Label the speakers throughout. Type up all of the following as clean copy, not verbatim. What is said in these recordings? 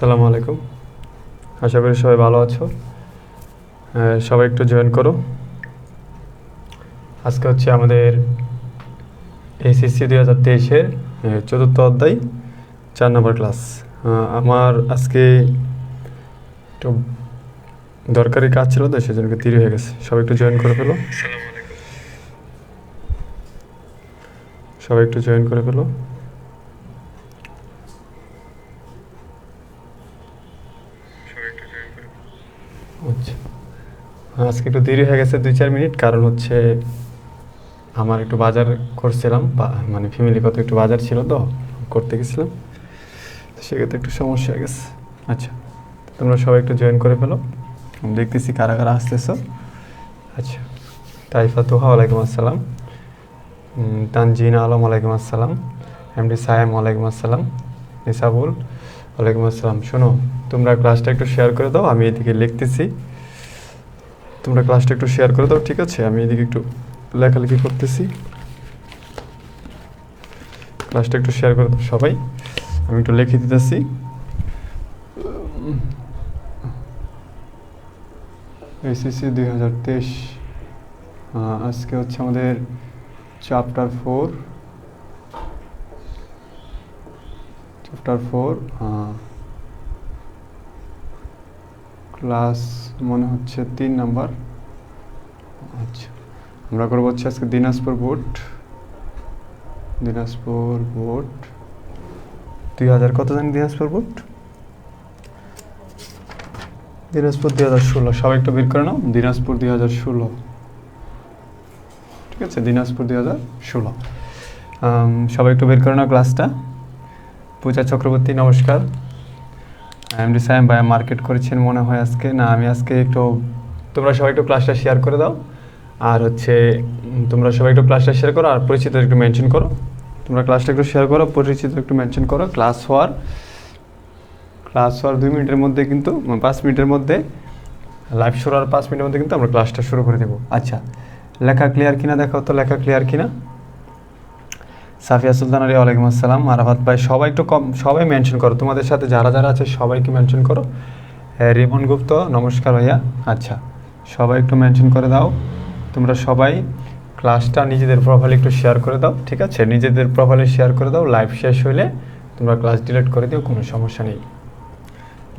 Speaker 1: আসসালামু আলাইকুম। আশা করি সবাই ভালো আছো। সবাই একটু জয়েন করো। আজকে হচ্ছে আমাদের এইচএসসি 2023-এর চতুর্থ অধ্যায় 4 নম্বর ক্লাস। আমার আজকে একটু দরকারি কাজ ছিল, তো সেজন্য দেরি হয়ে গেছে। সবাই একটু জয়েন করে ফেলো। সবাই একটু জয়েন করে ফেলো। আচ্ছা, আজকে একটু দেরি হয়ে গেছে 2-4 মিনিট, কারণ হচ্ছে আমার একটু বাজার করছিলাম, মানে ফ্যামিলিগত একটু বাজার ছিল, তো করতে গেছিলাম, সেক্ষেত্রে একটু সমস্যা হয়ে গেছে। আচ্ছা, তোমরা সবাই একটু জয়েন করে ফেলো। আমি দেখতেছি কারা কারা আসতেছো। আচ্ছা, তাইফা তোহা ওয়ালাইকুম আসসালাম, তানজিন আলম ওয়ালাইকুম আসসালাম, এমডি সায়েম ওয়ালাইকুম আসসালাম, নিসাবুল ওয়ালাইকুম আসসালাম। শোনো, তোমরা ক্লাসটা একটু শেয়ার করে দাও, আমি এদিকে লিখতেছি। তোমরা ক্লাসটা একটু শেয়ার করে দাও, ঠিক আছে? আমি এদিকে একটু লেখালেখি করতেছি। ক্লাসটা একটু শেয়ার করে দাও সবাই, আমি একটু লিখে দিতেছি। এইচএসসি 2023, আজকে হচ্ছে আমাদের চ্যাপ্টার 4 ক্লাস মনে হচ্ছে 3 নাম্বার। আচ্ছা, আমরা করবো হচ্ছে আজকে দিনাজপুর বোর্ড 2000 কত জানি? দিনাজপুর 2016। সবাই একটু বের করে নাও, দিনাজপুর 2016। ঠিক আছে, দিনাজপুর 2016। সবাই একটু বের করে নাও ক্লাসটা। পূজা চক্রবর্তী নমস্কার। এমডি সাহেব ভাইয়া মার্কেট করেছেন মনে হয় আজকে। না, আমি আজকে একটু, তোমরা সবাই একটু ক্লাসটা শেয়ার করে দাও। আর হচ্ছে তোমরা সবাই একটু ক্লাসটা শেয়ার করো, আর পরিচিত একটু মেনশন করো। তোমরা ক্লাসটা একটু শেয়ার করো, পরিচিত একটু মেনশন করো। ক্লাস হওয়ার 2 মিনিটের মধ্যে, কিন্তু 5 মিনিটের মধ্যে লাইভ শুরু, আর 5 মিনিটের মধ্যে কিন্তু আমরা ক্লাসটা শুরু করে দেবো। আচ্ছা, লেখা ক্লিয়ার কিনা দেখাও তো, লেখা ক্লিয়ার কিনা। সাফিয়া সুলতান আলী ওয়ালাইকুম আসসালাম। আরাফাত ভাই, সবাই একটু সবাই মেনশন করো, তোমাদের সাথে যারা যারা আছে সবাইকে মেনশন করো। রিমন গুপ্ত নমস্কার ভাইয়া। আচ্ছা, সবাই একটু মেনশন করে দাও। তোমরা সবাই ক্লাসটা নিজেদের প্রোফাইলে একটু শেয়ার করে দাও, ঠিক আছে? নিজেদের প্রোফাইলে শেয়ার করে দাও। লাইভ শেষ হলে তোমরা ক্লাস ডিলিট করে দিও, কোনো সমস্যা নেই।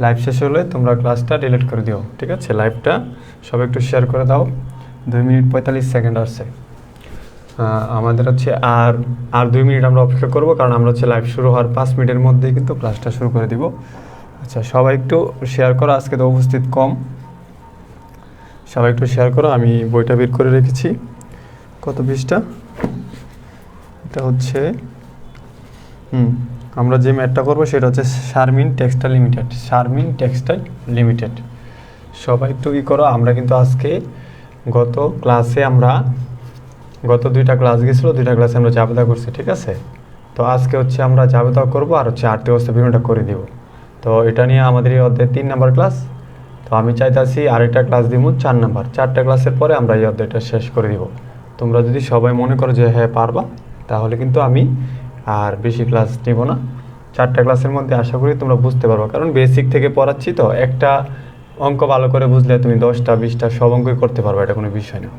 Speaker 1: লাইভ শেষ হলে তোমরা ক্লাসটা ডিলিট করে দিও, ঠিক আছে? লাইভটা সবাই একটু শেয়ার করে দাও। 2 মিনিট 45 সেকেন্ড আসছে। আমাদের হচ্ছে আর 2 মিনিট আমরা অপেক্ষা করব, কারণ আমরা হচ্ছে লাইভ শুরু হওয়ার 5 মিনিটের মধ্যেই কিন্তু ক্লাসটা শুরু করে দিব। আচ্ছা, সবাই একটু শেয়ার করো। আজকে তো উপস্থিত কম, সবাই একটু শেয়ার করো। আমি বইটা বের করে রেখেছি। কত পৃষ্ঠা? এটা হচ্ছে আমরা যে ম্যাটটা করবো সেটা হচ্ছে শারমিন টেক্সটাইল লিমিটেড। সবাই একটু করো। আমরা কিন্তু আজকে গত 2টা ক্লাস গেছিলো, 2টা ক্লাসে আমরা জাবেদা করছি, ঠিক আছে? তো আজকে হচ্ছে আমরা জাবেদা করবো, আর হচ্ছে আর্থিক অবস্থা বিভিন্নটা করে দিব। তো এটা নিয়ে আমাদের এই অধ্যায় 3 নাম্বার ক্লাস। তো আমি চাইতেছি আরেকটা ক্লাস দিব 4 নাম্বার। 4টা ক্লাসের পরে আমরা এই অধ্যায়টা শেষ করে দিব। তোমরা যদি সবাই মনে করো যে হ্যাঁ পারবা, তাহলে কিন্তু আমি আর বেশি ক্লাস নিব না। 4টা ক্লাসের মধ্যে আশা করি তোমরা বুঝতে পারবা, কারণ বেসিক থেকে পড়াচ্ছি। তো একটা অঙ্ক ভালো করে বুঝলে তুমি 10টা 20টা সব অঙ্কই করতে পারবে, এটা কোনো বিষয় না।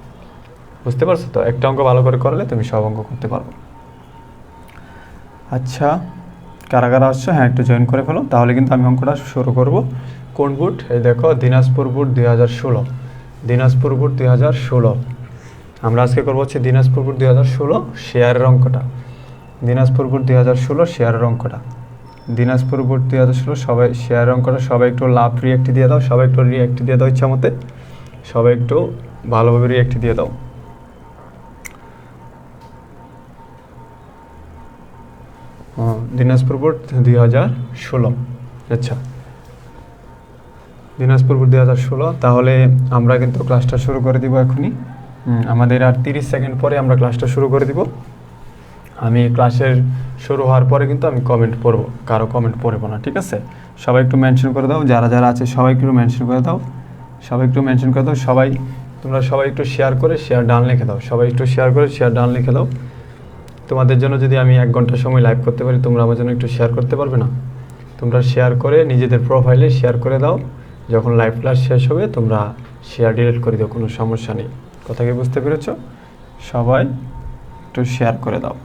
Speaker 1: বুঝতে পারছো তো? একটা অঙ্ক ভালো করে করলে তুমি সব অঙ্ক করতে পারবে। আচ্ছা, কারা কারা আসছো? হ্যাঁ, একটু জয়েন করে ফেলো, তাহলে কিন্তু আমি অঙ্কটা শুরু করব। কোন বোর্ড? এই দেখো, দিনাজপুর বোর্ড 2016। দিনাজপুর বোর্ড 2016 আমরা আজকে করবো হচ্ছে দিনাজপুর বোর্ড 2016 শেয়ারের অঙ্কটা। দিনাজপুর বোর্ড 2016 শেয়ারের অঙ্কটা। দিনাজপুর বোর্ড 2016 সবাই শেয়ারের অঙ্কটা। সবাই একটু লাভ রিঅ্যাক্ট দিয়ে দাও, সবাই একটু রিঅ্যাক্ট দিয়ে দাও ইচ্ছা মতে। সবাই একটু ভালোভাবে রিঅ্যাক্ট দিয়ে দাও। দিনাজপুর বোর্ড 2016। আচ্ছা, দিনাজপুর বোর্ড 2016। তাহলে আমরা কিন্তু ক্লাসটা শুরু করে দিব এখনই। আমাদের আর 30 সেকেন্ড পরে আমরা ক্লাসটা শুরু করে দিব। আমি ক্লাসের শুরু হওয়ার পরে কিন্তু আমি কমেন্ট পড়বো, কারো কমেন্ট পড়বো না, ঠিক আছে? সবাই একটু মেনশন করে দাও, যারা যারা আছে সবাই একটু মেনশন করে দাও। সবাই তোমরা সবাই একটু শেয়ার করে শেয়ার ডান লিখে দাও। সবাই একটু শেয়ার করে শেয়ার ডান লিখে দাও। তোমাদের জন্য যদি আমি 1 ঘন্টা সময় লাইভ করতে পারি, তোমরা আমার জন্য একটু শেয়ার করতে পারবে না? তোমরা শেয়ার করে নিজেদের প্রোফাইলে শেয়ার করে দাও। যখন লাইভ ক্লাস শেষ হবে তোমরা শেয়ার ডিলিট করে দাও, কোনো সমস্যা নেই। কথা কি বুঝতে পেরেছ? সবাই একটু শেয়ার করে দাও।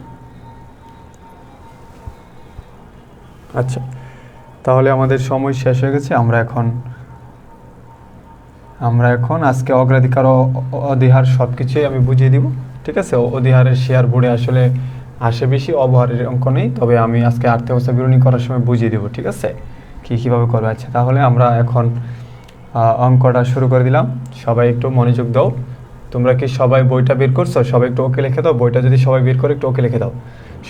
Speaker 1: আচ্ছা, তাহলে আমাদের সময় শেষ হয়ে গেছে। আমরা এখন আজকে অগ্রাধিকার অধিহার সব কিছুই আমি বুঝিয়ে দিব, ঠিক আছে? অধিহারের শেয়ার বোর্ডে আসলে আসে বেশি, অবহারের অঙ্ক নেই, তবে আমি আজকে আর্থিক অবস্থা বিবরণী করার সময় বুঝিয়ে দেবো, ঠিক আছে? কীভাবে করবে। আচ্ছা, তাহলে আমরা এখন অঙ্কটা শুরু করে দিলাম। সবাই একটু মনোযোগ দাও। তোমরা কি সবাই বইটা বের করছো? সবাই একটু ওকে লিখে দাও। বইটা যদি সবাই বের করে একটু ওকে লিখে দাও।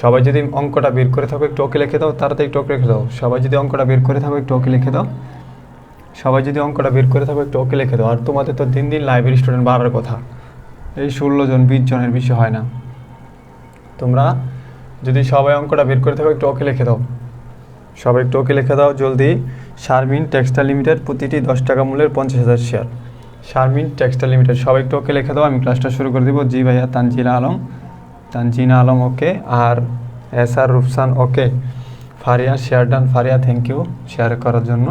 Speaker 1: সবাই যদি অঙ্কটা বের করে থাকো একটু ওকে লিখে দাও, তাড়াতাড়ি একটু ওকে লিখে দাও। সবাই যদি অঙ্কটা বের করে থাকো একটু ওকে লিখে দাও। সবাই যদি অঙ্কটা বের করে থাকো একটু ওকে লিখে দাও। আর তোমাদের তো দিন দিন লাইব্রেরি স্টুডেন্ট বাড়ার কথা, এই 16 জন 20 জনের বেশি হয় না। তোমরা যদি সবাই অঙ্কটা বের করে থাকো একটু ওকে লিখে দাও। সবাই একটু ওকে লিখে দাও জলদি। শারমিন টেক্সটাইল লিমিটেড প্রতিটি 10 টাকা মূল্যের 50,000 শেয়ার। শারমিন টেক্সটাইল লিমিটেড, সবাই একটু ওকে লিখে দাও। আমি ক্লাসটা শুরু করে দিব। জি ভাইয়া। তানজিনা আলম ওকে। আর SR Rupsan okay. Faria share done. Faria thank you share করার জন্য।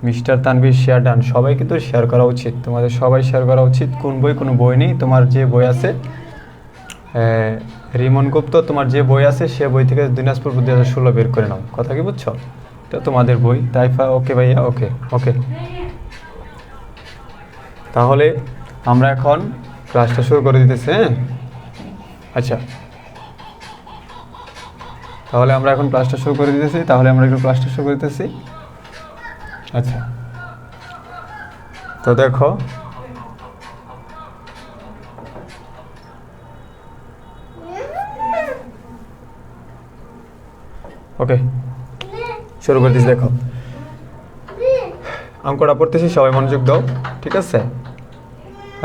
Speaker 1: Mister Tanvir share done. সবাই কিন্তু শেয়ার করা উচিত, তোমাদের সবাই শেয়ার করা উচিত। কোন বই? কোনো বই নেই। তোমার যে বই আছে, রিমন গুপ্ত, তোমার যে বই আছে সে বই থেকে দিনাজপুর 2016 বের করে নাও। কথা কি বুঝছো? এটা তোমাদের বই। তাইফা ওকে ভাইয়া ওকে ওকে। তাহলে আমরা এখন ক্লাসটা শুরু করে দিতেছি। হ্যাঁ, আচ্ছা, তাহলে আমরা এখন ক্লাসটা শুরু করে দিতেছি। আচ্ছা, তো দেখো ওকে শুরু করে দিচ্ছি। দেখো অঙ্কটা পড়তেছি, সবাই মনোযোগ দাও, ঠিক আছে?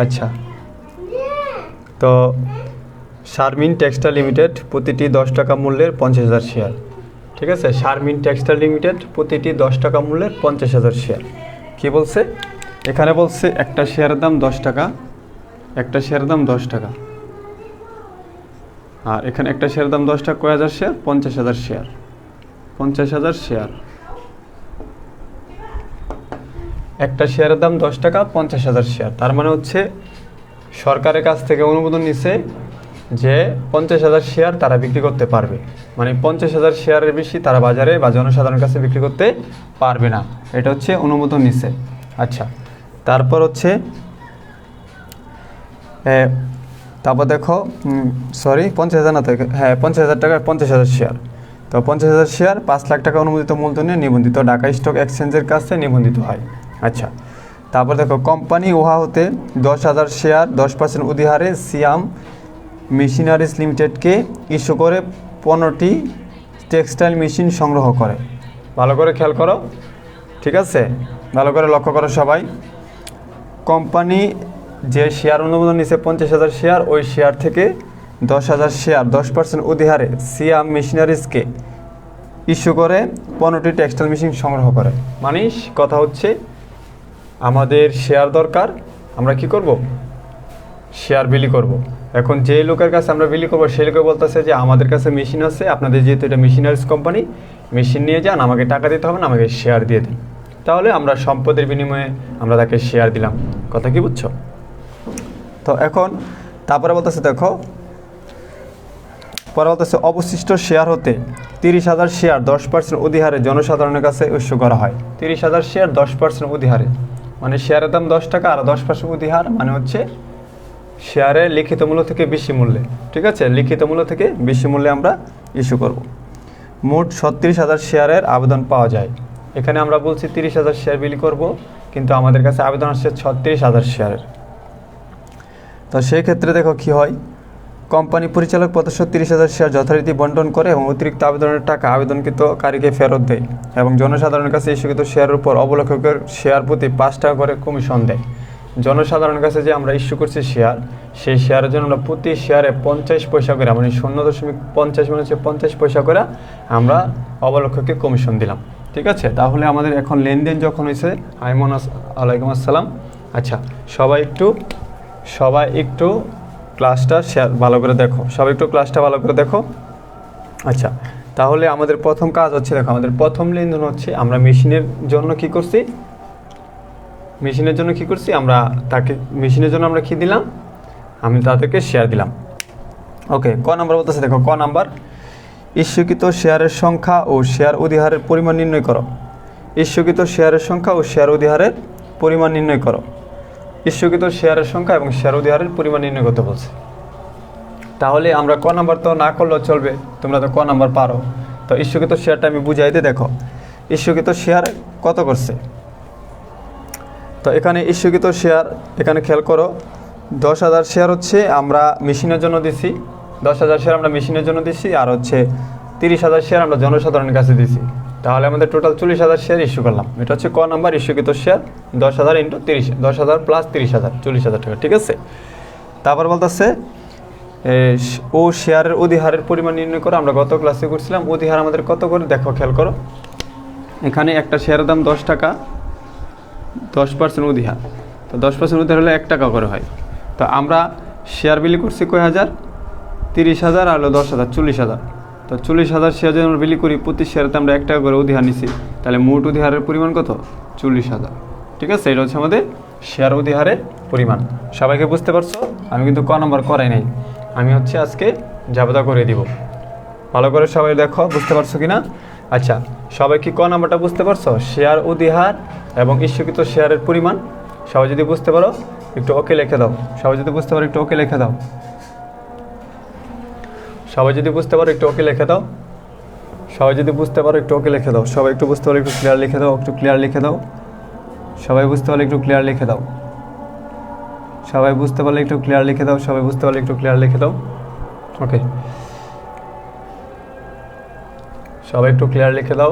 Speaker 1: আচ্ছা, তো শারমিন টেক্সটাইল লিমিটেড প্রতিটি 10 টাকা মূল্যের 50,000 শেয়ার, ঠিক আছে? শারমিন টেক্সটাইল লিমিটেড প্রতিটি 10 টাকা মূল্যের 50,000 শেয়ার। কি বলছে এখানে? বলছে একটা শেয়ারের দাম 10 টাকা, একটা শেয়ারের দাম 10 টাকা। আর এখানে একটা শেয়ারের দাম 10 টাকা, কয় হাজার শেয়ার? 50,000 শেয়ার। 50,000 শেয়ার। একটা শেয়ারের দাম 10 টাকা, 50,000 শেয়ার। তার মানে হচ্ছে সরকারের কাছ থেকে অনুমোদন নিছে যে 50,000 শেয়ার তারা বিক্রি করতে পারবে। মানে 50,000 শেয়ারের বেশি তারা বাজারে বা জনসাধারণের কাছে বিক্রি করতে পারবে না। এটা হচ্ছে অনুমোদন নিছে। আচ্ছা, তারপর হচ্ছে তারপর দেখো, সরি 50,000 না, তো হ্যাঁ 50,000 টাকা, 50,000 শেয়ার। তো 50,000 শেয়ার 5 লাখ টাকা অনুমোদিত মূলধনে নিবন্ধিত ঢাকা স্টক এক্সচেঞ্জের কাছে নিবন্ধিত হয়। আচ্ছা, তারপর দেখো কোম্পানি উহা হতে 10,000 শেয়ার 10% অধিহারে সিয়াম মেশিনারিজ লিমিটেডকে ইস্যু করে 15টি টেক্সটাইল মেশিন সংগ্রহ করে। ভালো করে খেয়াল করো, ঠিক আছে? ভালো করে লক্ষ্য করো সবাই। কোম্পানি যে শেয়ার অনুমোদন নিচ্ছে 50,000 শেয়ার, ওই শেয়ার থেকে 10,000 শেয়ার 10% অধিহারে সিয়াম মেশিনারিজকে ইস্যু করে 15টি টেক্সটাইল মেশিন সংগ্রহ করে। মানিস কথা হচ্ছে আমাদের শেয়ার দরকার, আমরা কি করব? শেয়ার বিলি করব। এখন যে লোকের কাছে আমরা বিলি করবো সেই লোকে বলতেছে যে আমাদের কাছে মেশিন আছে, আপনাদের যেহেতু এটা মেশিনারিজ কোম্পানি, মেশিন নিয়ে যান, আমাকে টাকা দিতে হবে না, আমাকে শেয়ার দিয়ে দিন। তাহলে আমরা সম্পদের বিনিময়ে আমরা তাকে শেয়ার দিলাম। কথা কি বুঝছো? তো এখন তারপরে বলতেছে, দেখো পরে বলতেছে অবশিষ্ট শেয়ার হতে 30,000 শেয়ার 10% অধিহারে জনসাধারণের কাছে ইস্যু করা হয়। 30,000 শেয়ার 10% অধিহারে, মানে শেয়ারের দাম 10 টাকা আর 10% অধিহার মানে হচ্ছে শেয়ারের লিখিত মূল্য থেকে বেশি মূল্যে, ঠিক আছে? লিখিত মূল্য থেকে বেশি মূল্যে আমরা ইস্যু করব। মোট 36,000 শেয়ারের আবেদন পাওয়া যায়। এখানে আমরা বলছি 30,000 শেয়ার বিলি করব, কিন্তু আমাদের কাছে আবেদন আসছে 36,000 শেয়ারের। তো সেই ক্ষেত্রে দেখো কি হয়, কোম্পানি পরিচালক প্রদত্ত 30,000 শেয়ার যথারীতি বন্টন করে এবং অতিরিক্ত আবেদনের টাকা আবেদনকৃতকারীকে ফেরত দেয় এবং জনসাধারণের কাছে ইস্যুকৃত শেয়ারের উপর অবলেখকের শেয়ার প্রতি 5 টাকা করে কমিশন দেয়। জনসাধারণের কাছে যে আমরা ইস্যু করছি শেয়ার, সেই শেয়ারের জন্য আমরা প্রতি শেয়ারে 50 পয়সা করে, মানে 0.50 মানে হচ্ছে 50 পয়সা করে আমরা অবলেখককে কমিশন দিলাম, ঠিক আছে? তাহলে আমাদের এখন লেনদেন যখন হয়েছে, ওয়ালাইকুম আসসালাম। আচ্ছা, সবাই একটু ক্লাসটা ভালো করে দেখো, সবাই একটু ক্লাসটা ভালো করে দেখো। আচ্ছা, তাহলে আমাদের প্রথম কাজ হচ্ছে, দেখো আমাদের প্রথম লেনদেন হচ্ছে আমরা মেশিনের জন্য কি করছি, আমরা তাকে মেশিনের জন্য আমরা কি দিলাম, আমি তাদেরকে শেয়ার দিলাম। ওকে, ক নাম্বার বলতেছে, দেখো ক নাম্বার, ইস্যুকৃত শেয়ারের সংখ্যা ও শেয়ার অধিহারের পরিমাণ নির্ণয় করো। ইস্যুকৃত শেয়ারের সংখ্যা ও শেয়ার অধিহারের পরিমাণ নির্ণয় করো। ইস্যুকৃত শেয়ারের সংখ্যা এবং শেয়ার অধিহারের পরিমাণ নির্ণয় করতে বলছে। তাহলে আমরা ক নাম্বার তো না করলেও চলবে, তোমরা তো ক নাম্বার পারো। তো ইস্যুকৃত শেয়ারটা আমি বুঝাই দিই। দেখো ইস্যুকৃত শেয়ার কত করছে, তো এখানে ইস্যুকৃত শেয়ার এখানে খেয়াল করো, 10,000 শেয়ার হচ্ছে আমরা মেশিনের জন্য দিছি, 10,000 শেয়ার আমরা মেশিনের জন্য দিছি, আর হচ্ছে 30,000 শেয়ার আমরা জনসাধারণের কাছে দিছি। তাহলে আমাদের টোটাল 40,000 শেয়ার ইস্যু করলাম। এটা হচ্ছে ক নাম্বার, ইস্যুকৃত শেয়ার 10,000 × 30, 10,000 + 30,000, 40,000 টাকা, ঠিক আছে। তারপর বলতেছে ও শেয়ারের অধিহারের পরিমাণ নির্ণয় করো। আমরা গত ক্লাসে করছিলাম অধিহার আমাদের কত করে, দেখো খেয়াল করো, এখানে একটা শেয়ারের দাম 10 টাকা, 10% অধিহার, তো 10% অধিহার হলে 1 টাকা করে হয়। তো আমরা শেয়ার বিলি করছি কয় হাজার, 30,000 আর হলো 10,000, 40,000। তো 40,000 শেয়ার যদি আমরা বিলি করি, প্রতি শেয়ারতে আমরা 1 টাকা করে অধিহার নিছি, তাহলে মোট অধিহারের পরিমাণ কত, 40,000, ঠিক আছে। এটা হচ্ছে আমাদের শেয়ার অধিহারের পরিমাণ। সবাইকে বুঝতে পারছো? আমি কিন্তু ক নম্বর করাই নাই, আমি হচ্ছে আজকে জাবেদা করে দিব। ভালো করে সবাই দেখো, বুঝতে পারছো কিনা? আচ্ছা, সবাই কি ক নাম্বারটা বুঝতে পারছো? শেয়ার অধিহার এবং ইস্যুকৃত শেয়ারের পরিমাণ। সবাই যদি বুঝতে পারো একটু ওকে লিখে দাও। সবাই যদি বুঝতে পারো একটু ওকে লিখে দাও। সবাই যদি বুঝতে পারো একটু ওকে লিখে দাও। সবাই যদি বুঝতে পারো একটু ওকে লিখে দাও। সবাই একটু বুঝতে পারো একটু ক্লিয়ার লিখে দাও। একটু ক্লিয়ার লিখে দাও। সবাই বুঝতে পারলে একটু ক্লিয়ার লিখে দাও। সবাই বুঝতে পারলে একটু ক্লিয়ার লিখে দাও। সবাই বুঝতে পারলে একটু ক্লিয়ার লিখে দাও। ওকে, সবাই একটু ক্লিয়ার লিখে দাও।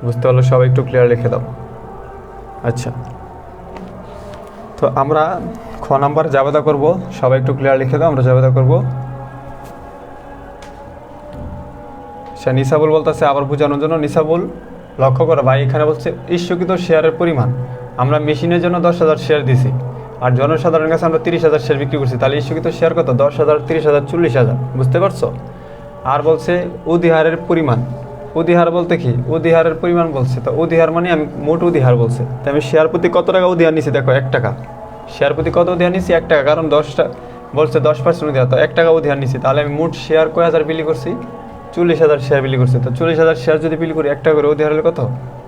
Speaker 1: বুঝতে পারলো সবাই একটু ক্লিয়ার লিখে দাও। আচ্ছা, তো আমরা খ নাম্বার জাবেদা করব। সবাই একটু ক্লিয়ার লিখে দাও, আমরা জাবেদা করব। সে নিসাবুল বলতেছে আবার বোঝানোর জন্য, নিসাবুল লক্ষ্য করো ভাই, এখানে বলছে ইস্যুকৃত শেয়ারের পরিমাণ। আমরা মেশিনের জন্য 10,000 শেয়ার দিছি, আর জনসাধারণের কাছে আমরা 30,000 শেয়ার বিক্রি করছি। তাহলে ইস্যুকৃত শেয়ার কত? 10,000, 30,000, 40,000। বুঝতে পারছো? আর বলছে অধিহারের পরিমাণ। অধিহার বলতে কি? অধিহারের পরিমাণ বলছে। তো অধিহার মানে আমি মোট অধিহার বলছে, তো আমি শেয়ার প্রতি কত টাকা অধিহার নিছি? দেখো 1 টাকা। শেয়ার প্রতি কত অধিহার নিছি? 1 টাকা, কারণ 10টা বলছে 10% অধিহার, তো 1 টাকা অধিহার নিছি। তাহলে আমি মোট শেয়ার কয় হাজার বিলি করছি? 40,000 শেয়ার বিলি করছি। তো 40,000 শেয়ার যদি বিলি করি 1 টাকা করে, অধিহার হলে কত?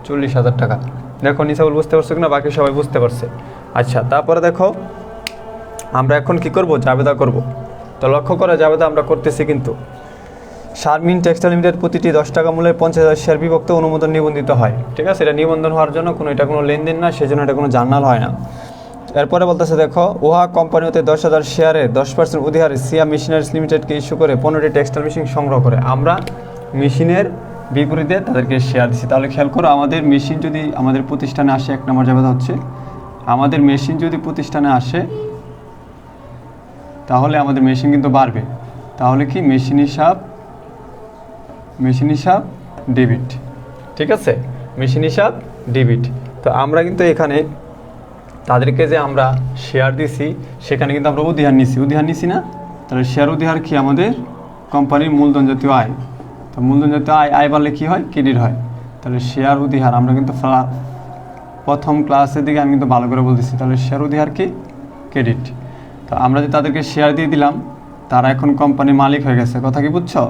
Speaker 1: 40,000 টাকা। দেখো নিসাবুল বুঝতে পারছো কিনা? বাকি সবাই বুঝতে পারছে? আচ্ছা, তারপরে দেখো আমরা এখন কি করব? জাবেদা করব। তো লক্ষ্য করে জাবেদা আমরা করতেছি কিন্তু। শারমিন টেক্সটাইল লিমিটেড প্রতিটি 10 টাকা মূল্যের 50,000 শেয়ার বিভক্ত অনুমোদন নিবন্ধিত হয়। ঠিক আছে, এটা নিবন্ধন হওয়ার জন্য এটা কোনো লেনদেন না, সেজন্য এটা কোনো জার্নাল হয় না। এরপরে বলতেছে দেখো, ওহা কোম্পানি হতে 10,000 শেয়ারের 10% অধিহারে সিয়া মেশিনারিজ লিমিটেডকে ইস্যু করে 15টি টেক্সটাইল মেশিন সংগ্রহ করে। আমরা মেশিনের বিপরীতে তাদেরকে শেয়ার দিচ্ছি। তাহলে খেয়াল করো, আমাদের মেশিন যদি আমাদের প্রতিষ্ঠানে আসে, 1 নম্বর জাবেদা হচ্ছে আমাদের মেশিন যদি প্রতিষ্ঠানে আসে তাহলে আমাদের মেশিন কিন্তু বাড়বে। তাহলে কি? মেশিন হিসাব ডেবিট। ঠিক আছে, মেশিন হিসাব ডেবিট। তো আমরা কিন্তু এখানে তাদেরকে যে আমরা শেয়ার দিছি সেখানে কিন্তু আমরা অধিহার নিছি না? তাহলে শেয়ার অধিহার কি? আমাদের কোম্পানির মূলধন জাতীয় আয়। তো মূলধন জাতীয় আয় বাড়লে কি হয়? ক্রেডিট হয়। তাহলে শেয়ার অধিহার আমরা কিন্তু প্রথম ক্লাসের দিকে আমি কিন্তু ভালো করে বলতেছি। তাহলে শেয়ার অধিহার কি? ক্রেডিট। তো আমরা যে তাদেরকে শেয়ার দিয়ে দিলাম, তারা এখন কোম্পানির মালিক হয়ে গেছে। কথা কি বুঝছো?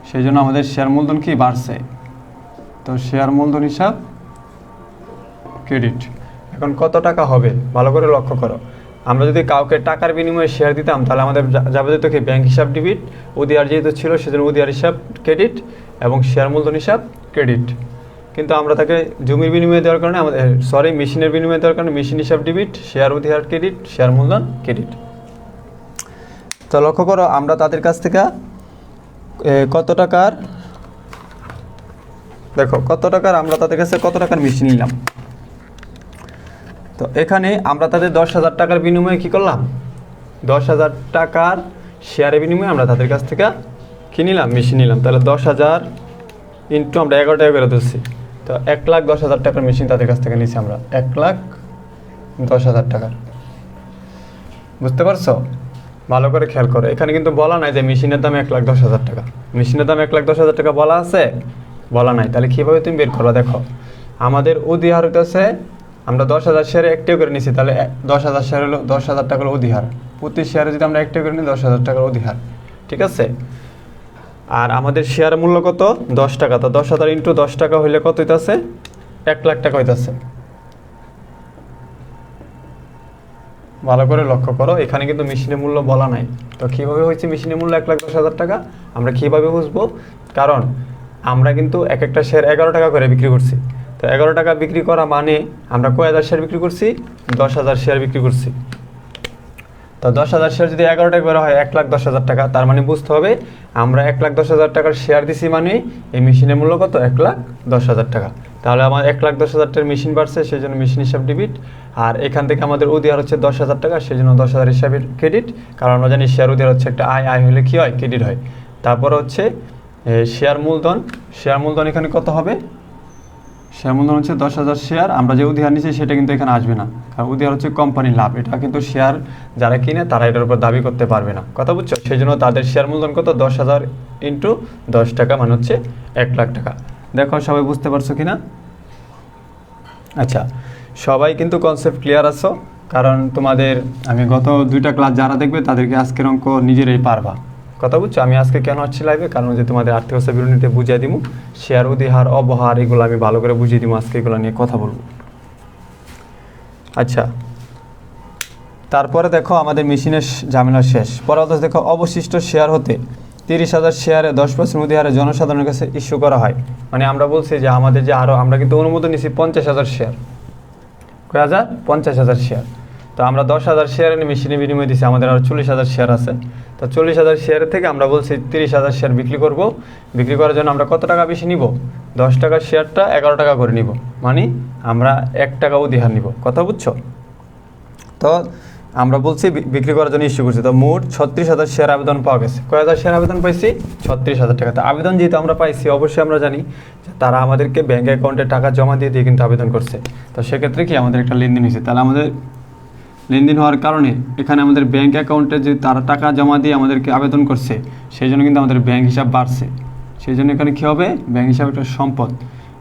Speaker 1: সেই জন্য আমাদের শেয়ার মূলধন কি? বাড়ছে। তো শেয়ার মূলধন হিসাব ক্রেডিট। এখন কত টাকা হবে ভালো করে লক্ষ্য করো। আমরা যদি কাউকে টাকার বিনিময়ে শেয়ার দিতাম তাহলে আমাদের যাবে যেত কি? ব্যাংক হিসাব ডেবিট, অধিহার যেহেতু ছিল সেজন্য অধিহার হিসাব ক্রেডিট এবং শেয়ার মূলধন হিসাব ক্রেডিট। কিন্তু আমরা তাকে জমির বিনিময়ে দেওয়ার কারণে মেশিনের বিনিময়ে দেওয়ার কারণে মেশিন হিসাব ডেবিট, শেয়ার অধিহার ক্রেডিট, শেয়ার মূলধন ক্রেডিট। তো লক্ষ্য করো, আমরা তাদের কাছ থেকে কত টাকার আমরা তাদের কাছে কত টাকার মেশিন নিলাম। তো এখানে আমরা তাদের 10,000 টাকার বিনিময়ে কি করলাম? 10,000 টাকার শেয়ারের বিনিময়ে আমরা তাদের কাছ থেকে কি নিলাম? মেশিন নিলাম। তাহলে 10,000 ইন্টু আমরা 11 টাকা করে ধরছি। তো 1,10,000 টাকার মেশিন তাদের কাছ থেকে নিয়েছি আমরা, 1,10,000 টাকার। বুঝতে পারছো? ভালো করে খেয়াল করো, এখানে কিন্তু বলা নাই যে মেশিনের দাম 1,10,000 টাকা। মেশিনের দাম 1,10,000 টাকা বলা আছে? বলা নাই। তাহলে কীভাবে তুমি বের করবা? দেখো, আমাদের অধিহার হইতেছে, আমরা 10,000 শেয়ারে একটিও করে নিছি, তাহলে 10,000 শেয়ার হলো 10,000 টাকা হলো অধিহার। প্রতি শেয়ারে যদি আমরা একটিও করে নিই 10,000 টাকার অধিহার, ঠিক আছে? আর আমাদের শেয়ার মূল্য কত? 10 টাকা। তো 10,000 ইন্টু 10 টাকা হইলে কত হইতেছে? 1,00,000 টাকা হইতেছে। ভালো করে লক্ষ্য করো, এখানে কিন্তু মেশিনের মূল্য বলা নাই। তো কীভাবে হয়েছে মেশিনের মূল্য 1,10,000 টাকা? আমরা কীভাবে বুঝবো? কারণ আমরা কিন্তু এক একটা শেয়ার 11 টাকা করে বিক্রি করছি। তো 11 টাকা বিক্রি করা মানে আমরা কয় হাজার শেয়ার বিক্রি করছি? 10,000 শেয়ার বিক্রি করছি। তো 10,000 শেয়ার যদি 11 টাকা করে হয় 1,10,000 টাকা, তার মানে বুঝতে হবে আমরা 1,10,000 টাকার শেয়ার দিছি, মানে এই মেশিনের মূল্য কত? 1,10,000 টাকা। তাহলে আমার 1,10,000 টাকার মেশিন বাড়ছে, সেই জন্য মেশিন হিসাব ডেবিট। আর এখান থেকে আমাদের অধিহার হচ্ছে 10,000 টাকা, সেই জন্য 10,000 হিসাবে ক্রেডিট। কারণ আমরা জানি শেয়ার অধিহার হচ্ছে একটা আয়, আয় হলে কী হয়? ক্রেডিট হয়। তারপর হচ্ছে শেয়ার মূলধন। শেয়ার মূলধন এখানে কত হবে? শেয়ার মূলধন হচ্ছে 10,000 শেয়ার। আমরা যে অধিহার নিচ্ছি সেটা কিন্তু এখানে আসবে না, কারণ অধিহার হচ্ছে কোম্পানির লাভ। এটা কিন্তু শেয়ার যারা কিনে তারা এটার উপর দাবি করতে পারবে না, কথা বুঝছো? সেই জন্য তাদের শেয়ার মূলধন কত? 10,000 ইন্টু 10 টাকা মানে হচ্ছে 1,00,000 টাকা। দেখো সবাই বুঝতে পারছো কিনা? আচ্ছা, সবাই কিন্তু কনসেপ্ট ক্লিয়ার আছো? কারণ তোমাদের আমি গত 2টা ক্লাস যারা দেখবে তাদেরকে আজকের অঙ্ক নিজেরাই পারবা, কথা বুঝছো? আমি আজকে কেন আসছি লাইভে? কারণ যে তোমাদের আর্থিক অবস্থা বিবরণীতে বুঝিয়ে দিব, শেয়ার অধিহার অবহার এগুলো আমি ভালো করে বুঝিয়ে দিব, আজকে এগুলো নিয়ে কথা বলবো। আচ্ছা, তারপরে দেখো আমাদের মেশিনের ঝামেলা শেষ। পরবর্তী দেখো, অবশিষ্ট শেয়ার হতে 30,000 শেয়ারে 10% অধিহারে জনসাধারণের কাছে ইস্যু করা হয়। মানে আমরা বলছি যে আমাদের যে আরও আমরা কিন্তু অনুমোদন নিছি 50,000 শেয়ার। কয় হাজার? 50,000 শেয়ার। তো আমরা 10,000 শেয়ারের মেশিনে বিনিময় দিচ্ছি, আমাদের আরও 40,000 শেয়ার আছে। তো 40,000 শেয়ারের থেকে আমরা বলছি 30,000 শেয়ার বিক্রি করব। বিক্রি করার জন্য আমরা কত টাকা বেশি নিব? 10 টাকার শেয়ারটা 11 টাকা করে নিব, মানে আমরা 1 টাকা অধিহার নিব, কথা বুঝছো? তো আমরা বলছি বিক্রি করার জন্য ইস্যু করছি। তো মোট 36,000 শেয়ার আবেদন পাওয়া গেছে। কয় হাজার শেয়ার আবেদন পাইছি? 36,000 টাকা। তো আবেদন যেহেতু আমরা পাইছি, অবশ্যই আমরা জানি যে তারা আমাদেরকে ব্যাঙ্ক অ্যাকাউন্টে টাকা জমা দিয়ে কিন্তু আবেদন করছে। তো সেক্ষেত্রে কি আমাদের একটা লেনদেন হয়েছে। তাহলে আমাদের লেনদেন হওয়ার কারণে এখানে আমাদের ব্যাঙ্ক অ্যাকাউন্টে যে তারা টাকা জমা দিয়ে আমাদেরকে আবেদন করছে, সেই জন্য কিন্তু আমাদের ব্যাঙ্ক হিসাব বাড়ছে। সেই জন্য এখানে কী হবে? ব্যাঙ্ক হিসাব একটা সম্পদ।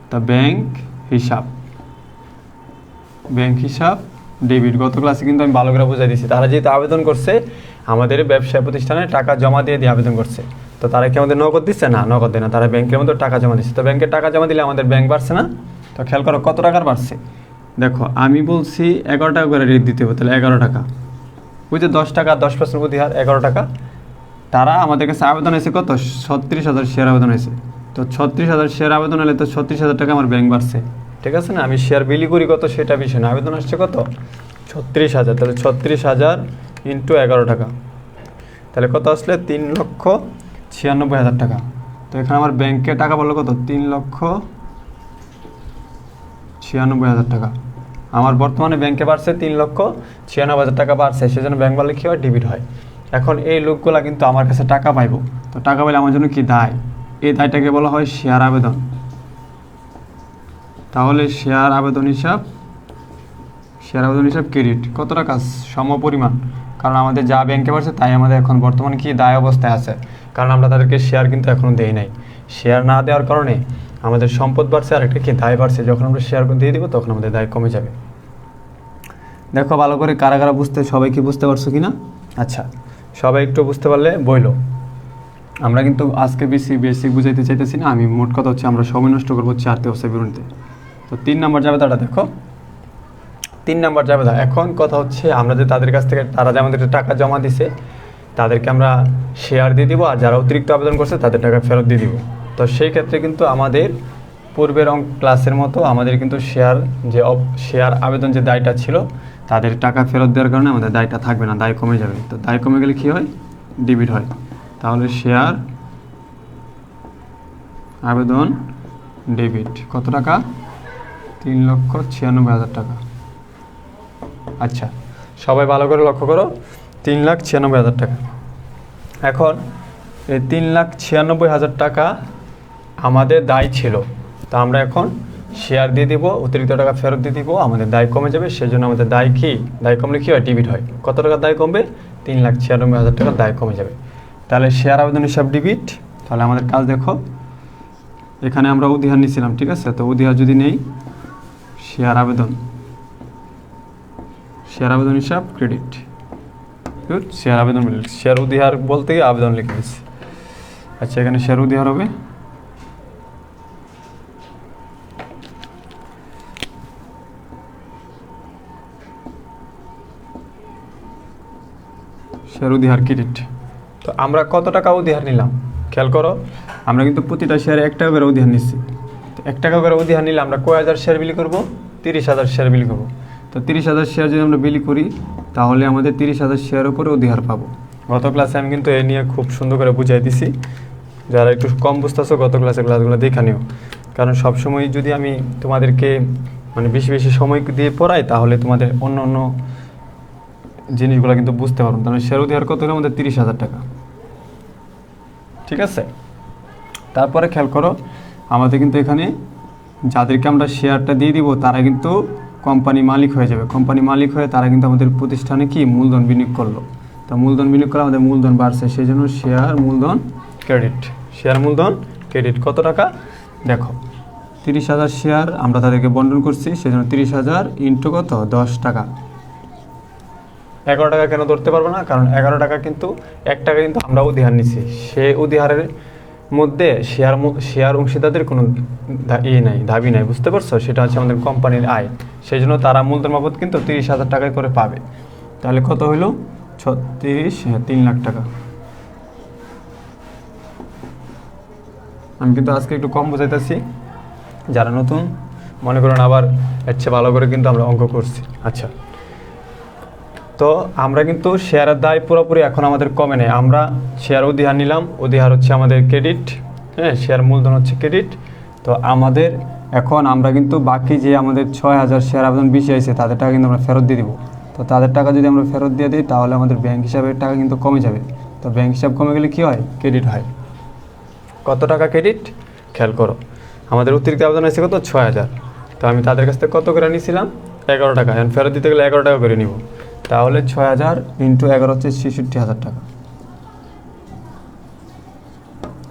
Speaker 1: তা ব্যাঙ্ক হিসাব ডেবিট। গত ক্লাসে কিন্তু আমি ভালো করে বুঝাই দিচ্ছি, তারা যেহেতু আবেদন করছে আমাদের ব্যবসায় প্রতিষ্ঠানে টাকা জমা দিয়ে আবেদন করছে। তো তারা কি আমাদের নগদ দিচ্ছে? না, নগদ দেয় না, তারা ব্যাংকের মধ্যে টাকা জমা দিচ্ছে। তো ব্যাংকে টাকা জমা দিলে আমাদের ব্যাংক বাড়ছে না? তো খেয়াল করো কত টাকার বাড়ছে। দেখো আমি বলছি 11 টাকা করে রেট দিতে হবে, তাহলে 11 টাকা। ওই যে 10 টাকা 10% অধিহার 11 টাকা। তারা আমাদের কাছে আবেদন হয়েছে কত? 36,000 শেয়ার আবেদন হয়েছে। তো 36,000 শেয়ার আবেদন হলে তো 36,000 টাকা আমার ব্যাংক বাড়ছে, ঠিক আছে না? আমি শেয়ার বিলি করি কত সেটা বিষয় না, আবেদন আসছে কত? 36,000। তাহলে 36,000 ইন্টু 11 টাকা, তাহলে কত আসলে? 3,96,000 টাকা। তো এখানে আমার ব্যাংকে টাকা বললো কত? 3,96,000 টাকা। আমার বর্তমানে ব্যাংকে বাড়ছে 3,96,000 টাকা বাড়ছে, সেজন্য ব্যাংক বাড়লে কী হয়? ডেবিট হয়। এখন এই লোকগুলা কিন্তু আমার কাছে টাকা পাইব। তো টাকা পাইলে আমার জন্য কি দায়? এই দায়টাকে বলা হয় শেয়ার আবেদন। তাহলে শেয়ার আবেদন হিসাব ক্রেডিট। কত টাকা? সমপরিমাণ। কারণ আমাদের যা ব্যাংকে বাড়ছে তাই আমাদের এখন বর্তমানে কি দায় অবস্থায় আছে, কারণ আমরা তাদেরকে শেয়ার কিন্তু এখনও দেই নাই। শেয়ার না দেওয়ার কারণে আমাদের সম্পদ বাড়ছে আর একটা কি দায় বাড়ছে। যখন আমরা শেয়ার দিয়ে দিব তখন আমাদের দায় কমে যাবে। দেখো ভালো করে কারা কারা সবাই কি বুঝতে পারছো কি না? আচ্ছা, সবাই একটু বুঝতে পারলে বইলো। আমরা কিন্তু আজকে বেসিক বুঝাইতে চাইতেছি না, আমি মোট কথা হচ্ছে আমরা সময় নষ্ট করবো হচ্ছে আর্থিক অবস্থা বিবরণীতে। তো 3 নম্বর জাবেদাটা দেখো, 3 নম্বর জাবেদা। এখন কথা হচ্ছে আমরা যে তাদের কাছ থেকে তারা যে আমাদের টাকা জমা দিছে তাদেরকে আমরা শেয়ার দিয়ে দিব, আর যারা অতিরিক্ত আবেদন করছে তাদের টাকা ফেরত দিয়ে দিব। তো সেই ক্ষেত্রে কিন্তু আমাদের পূর্বের ক্লাসের মতো আমাদের কিন্তু শেয়ার আবেদন যে দায়টা ছিল তাদের টাকা ফেরত দেওয়ার কারণে আমাদের দায়টা থাকবে না, দায় কমে যাবে। তো দায় কমে গেলে কী হয়? ডেবিট হয়। তাহলে শেয়ার আবেদন ডেবিট কত টাকা? 3,96,000 টাকা। আচ্ছা, সবাই ভালো করে লক্ষ্য করো, 3,96,000 টাকা। এখন এই 3,96,000 টাকা আমাদের দায় ছিল, তা আমরা এখন শেয়ার দিয়ে দিব, অতিরিক্ত টাকা ফেরত দিয়ে দিব, আমাদের দায় কমে যাবে। সেই জন্য আমাদের দায় কমলে কী হয়? ডেবিট হয়। কত টাকা দায় কমবে? 3,96,000 টাকার দায় কমে যাবে। তাহলে শেয়ার আবেদন হিসাব ডিবিট। তাহলে আমাদের কাজ দেখো, এখানে আমরা উদিহার নিয়েছিলাম, ঠিক আছে? তো উদিহার যদি নেই, শেয়ার আবেদন হিসাব ক্রেডিট, গুড। শেয়ার আবেদন, শেয়ার উদিহার বলতে আবেদন লিখে দিচ্ছি। আচ্ছা, এখানে শেয়ার উদিহার হবে, শেয়ার উদিহার ক্রেডিট। তো আমরা কত টাকা উদিহার নিলাম খেয়াল করো, আমরা কিন্তু প্রতিটা শেয়ারে 1 টাকা করে উদিহার নিচ্ছি। তো 1 টাকা করে উদিহার নিলে আমরা কয় হাজার শেয়ার বিলি করবো? 30,000 শেয়ার বিলি করবো। তো 30,000 শেয়ার যদি আমরা বিলি করি, তাহলে আমাদের 30,000 শেয়ার উপরে উদিহার পাবো। গত ক্লাসে আমি কিন্তু এ নিয়ে খুব সুন্দর করে বুঝাই দিছি, যারা একটু কম বুঝতেছো গত ক্লাসগুলো দেখে নিও। কারণ সবসময় যদি আমি তোমাদেরকে মানে বেশি বেশি সময় দিয়ে পড়াই, তাহলে তোমাদের অন্য অন্য জিনিসগুলো কিন্তু বুঝতে পারবো। তাহলে শেয়ার উদিহার কত হলো? আমাদের 30,000 টাকা, ঠিক আছে? তারপরে খেয়াল করো, আমাদের কিন্তু এখানে যাদেরকে আমরা শেয়ারটা দিয়ে দিব, তারা কিন্তু কোম্পানি মালিক হয়ে যাবে। কোম্পানি মালিক হয়ে তারা কিন্তু আমাদের প্রতিষ্ঠানে কি মূলধন বিনিয়োগ করলো। তো মূলধন বিনিয়োগ করে আমাদের মূলধন বাড়ছে, সেই জন্য শেয়ার মূলধন ক্রেডিট। শেয়ার মূলধন ক্রেডিট কত টাকা? দেখো, 30,000 শেয়ার আমরা তাদেরকে বন্টন করছি, সেই জন্য 30,000 ইন্টু কত? 10 টাকা। 11 টাকা কেন ধরতে পারবো না? কারণ 11 টাকা কিন্তু 1 টাকা কিন্তু আমরা উদিহার নিছি, সে উদিহারের মধ্যে শেয়ার অংশীদারদের কোনো নাই, দাবি নাই, বুঝতে পারছো? সেটা হচ্ছে আমাদের কোম্পানির আয়, সেই জন্য তারা মূলধন বাবদ কিন্তু 30,000 টাকায় করে পাবে। তাহলে কত হইলো? 3 লাখ টাকা। আমি কিন্তু আজকে একটু কম বোঝাইতেছি, যারা নতুন মনে করেন আবার এর চেয়ে ভালো করে কিন্তু আমরা অঙ্ক করছি। আচ্ছা, তো আমরা কিন্তু শেয়ারের দায় পুরোপুরি এখন আমাদের কমে নেই। আমরা শেয়ার উদিহার নিলাম, উদিহার হচ্ছে আমাদের ক্রেডিট, হ্যাঁ, শেয়ার মূলধন হচ্ছে ক্রেডিট। তো আমাদের এখন আমরা কিন্তু বাকি যে আমাদের 6,000 শেয়ার আবেদন বেশি আছে, তাদের টাকা কিন্তু আমরা ফেরত দিয়ে দিব। তো তাদের টাকা যদি আমরা ফেরত দিয়ে দিই, তাহলে আমাদের ব্যাংক হিসাবের টাকা কিন্তু কমে যাবে। তো ব্যাংক হিসাব কমে গেলে কী হয়? ক্রেডিট হয়। কত টাকা ক্রেডিট? খেয়াল করো, আমাদের অতিরিক্ত আবেদন আছে কত? 6,000। তো আমি তাদের কাছ থেকে কত করে নিয়েছিলাম? 11 টাকা। এখন ফেরত দিতে গেলে 11 টাকা করে নিব। তাহলে 6,000 ইন্টু 11 হচ্ছে 66,000 টাকা,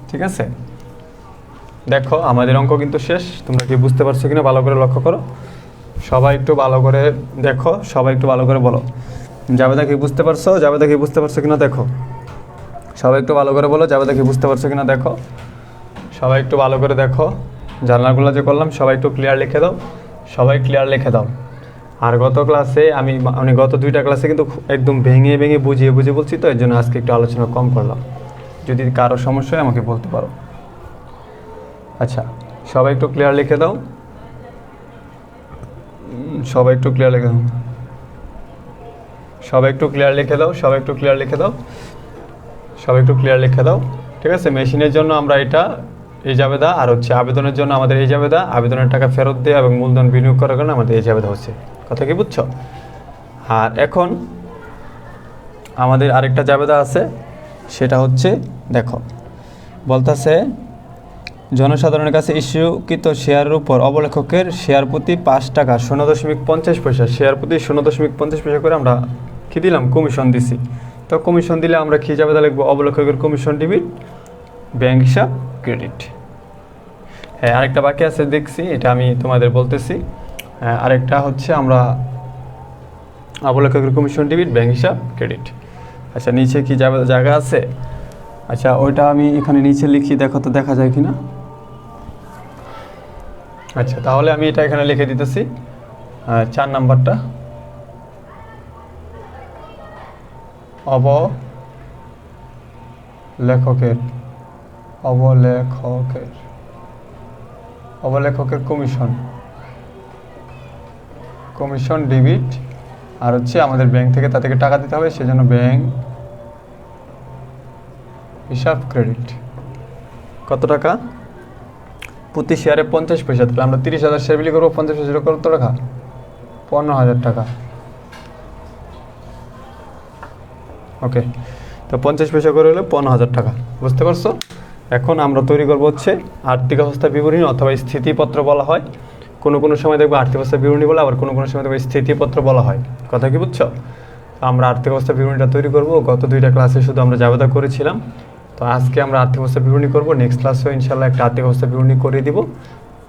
Speaker 1: ঠিক আছে? দেখো, আমাদের অঙ্ক কিন্তু শেষ। তোমরা কি বুঝতে পারছো কিনা ভালো করে লক্ষ্য করো। সবাই একটু ভালো করে দেখো, সবাই একটু ভালো করে বলো। জাবেদা কি বুঝতে পারছো? জাবেদা কি বুঝতে পারছো কিনা দেখো। সবাই একটু ভালো করে বলো, জাবেদা কি বুঝতে পারছো কিনা দেখো। সবাই একটু ভালো করে দেখো। জানলাগুলো যে করলাম সবাই একটু ক্লিয়ার লিখে দাও, সবাই ক্লিয়ার লিখে দাও। আর গত ক্লাসে আমি গত 2টা ক্লাসে কিন্তু একদম ভেঙে ভেঙে বুঝিয়ে বলছি, তো এর জন্য আজকে একটু আলোচনা কম করলাম। যদি কারো সমস্যা হয় আমাকে বলতে পারো। আচ্ছা, সবাই একটু ক্লিয়ার লিখে দাও, সবাই একটু ক্লিয়ার লিখে দাও, সবাই একটু ক্লিয়ার লিখে দাও, সবাই একটু ক্লিয়ার লিখে দাও, সবাই একটু ক্লিয়ার লিখে দাও, ঠিক আছে? মেশিনের জন্য আমরা এটা এই জাবেদা, আর হচ্ছে আবেদনের জন্য আমাদের এই জাবেদা। আবেদনের টাকা ফেরত দেওয়া এবং মূলধন বিনিয়োগ করার কারণে আমাদের এই জাবেদা হচ্ছে। কথা কি বুঝছো? আর এখন আমাদের আরেকটা জাবেদা আছে, সেটা হচ্ছে দেখো, বলতেছে জনসাধারণের কাছে ইস্যুকৃত শেয়ারের উপর অবলেখকের শেয়ার প্রতি 5 টাকা 0.50 পয়সা, শেয়ার প্রতি 0.50 পয়সা করে আমরা কী দিলাম? কমিশন দিছি। তো কমিশন দিলে আমরা কী জাবেদা লিখবো? অবলেখকের কমিশন ডিবিট, ব্যাংক হিসাব ক্রেডিট। হ্যাঁ, আরেকটা বাকি আছে দেখছি, এটা আমি তোমাদের বলতেছি। আরেকটা হচ্ছে আমরা অবলেখকের কমিশন ডিবিট, ব্যাংক হিসাব ক্রেডিট। আচ্ছা, নিচে কি জায়গা আছে? আচ্ছা, ওইটা আমি এখানে নিচে লিখি, দেখো তো দেখা যায় কি না। আচ্ছা, তাহলে আমি এটা এখানে লিখে দিতেছি। 4 নাম্বারটা, অবলেখকের কমিশন ডেবিট, আর হচ্ছে আমাদের ব্যাংক থেকে তাদেরকে টাকা দিতে হবে, সেজন্য ব্যাংক হিসাব ক্রেডিট। কত টাকা? প্রতি শেয়ারে 50 পয়সা। তাহলে আমরা 30,000 শেয়ার বিলি করবো, 50 পয়সা কত টাকা? 15,000 টাকা। ওকে, তো 50 পয়সা করে হলে 15,000 টাকা, বুঝতে পারছো? এখন আমরা তৈরি করবো হচ্ছে আর্থিক অবস্থা বিবরণী অথবা স্থিতিপত্র বলা হয়। কোনো সময় দেখবো আর্থিক অবস্থা বিবরণী বলে, আবার কোনো সময় দেখবো স্থিতিপত্র বলা হয়। কথা কি বুঝছো? আমরা আর্থিক অবস্থা বিবরণীটা তৈরি করব। গত 2টা ক্লাসে শুধু আমরা জাবেদা করেছিলাম, তো আজকে আমরা আর্থিক অবস্থা বিবরণী করব। নেক্সট ক্লাসেও ইনশাল্লাহ একটা আর্থিক অবস্থা বিবরণী করে দিব।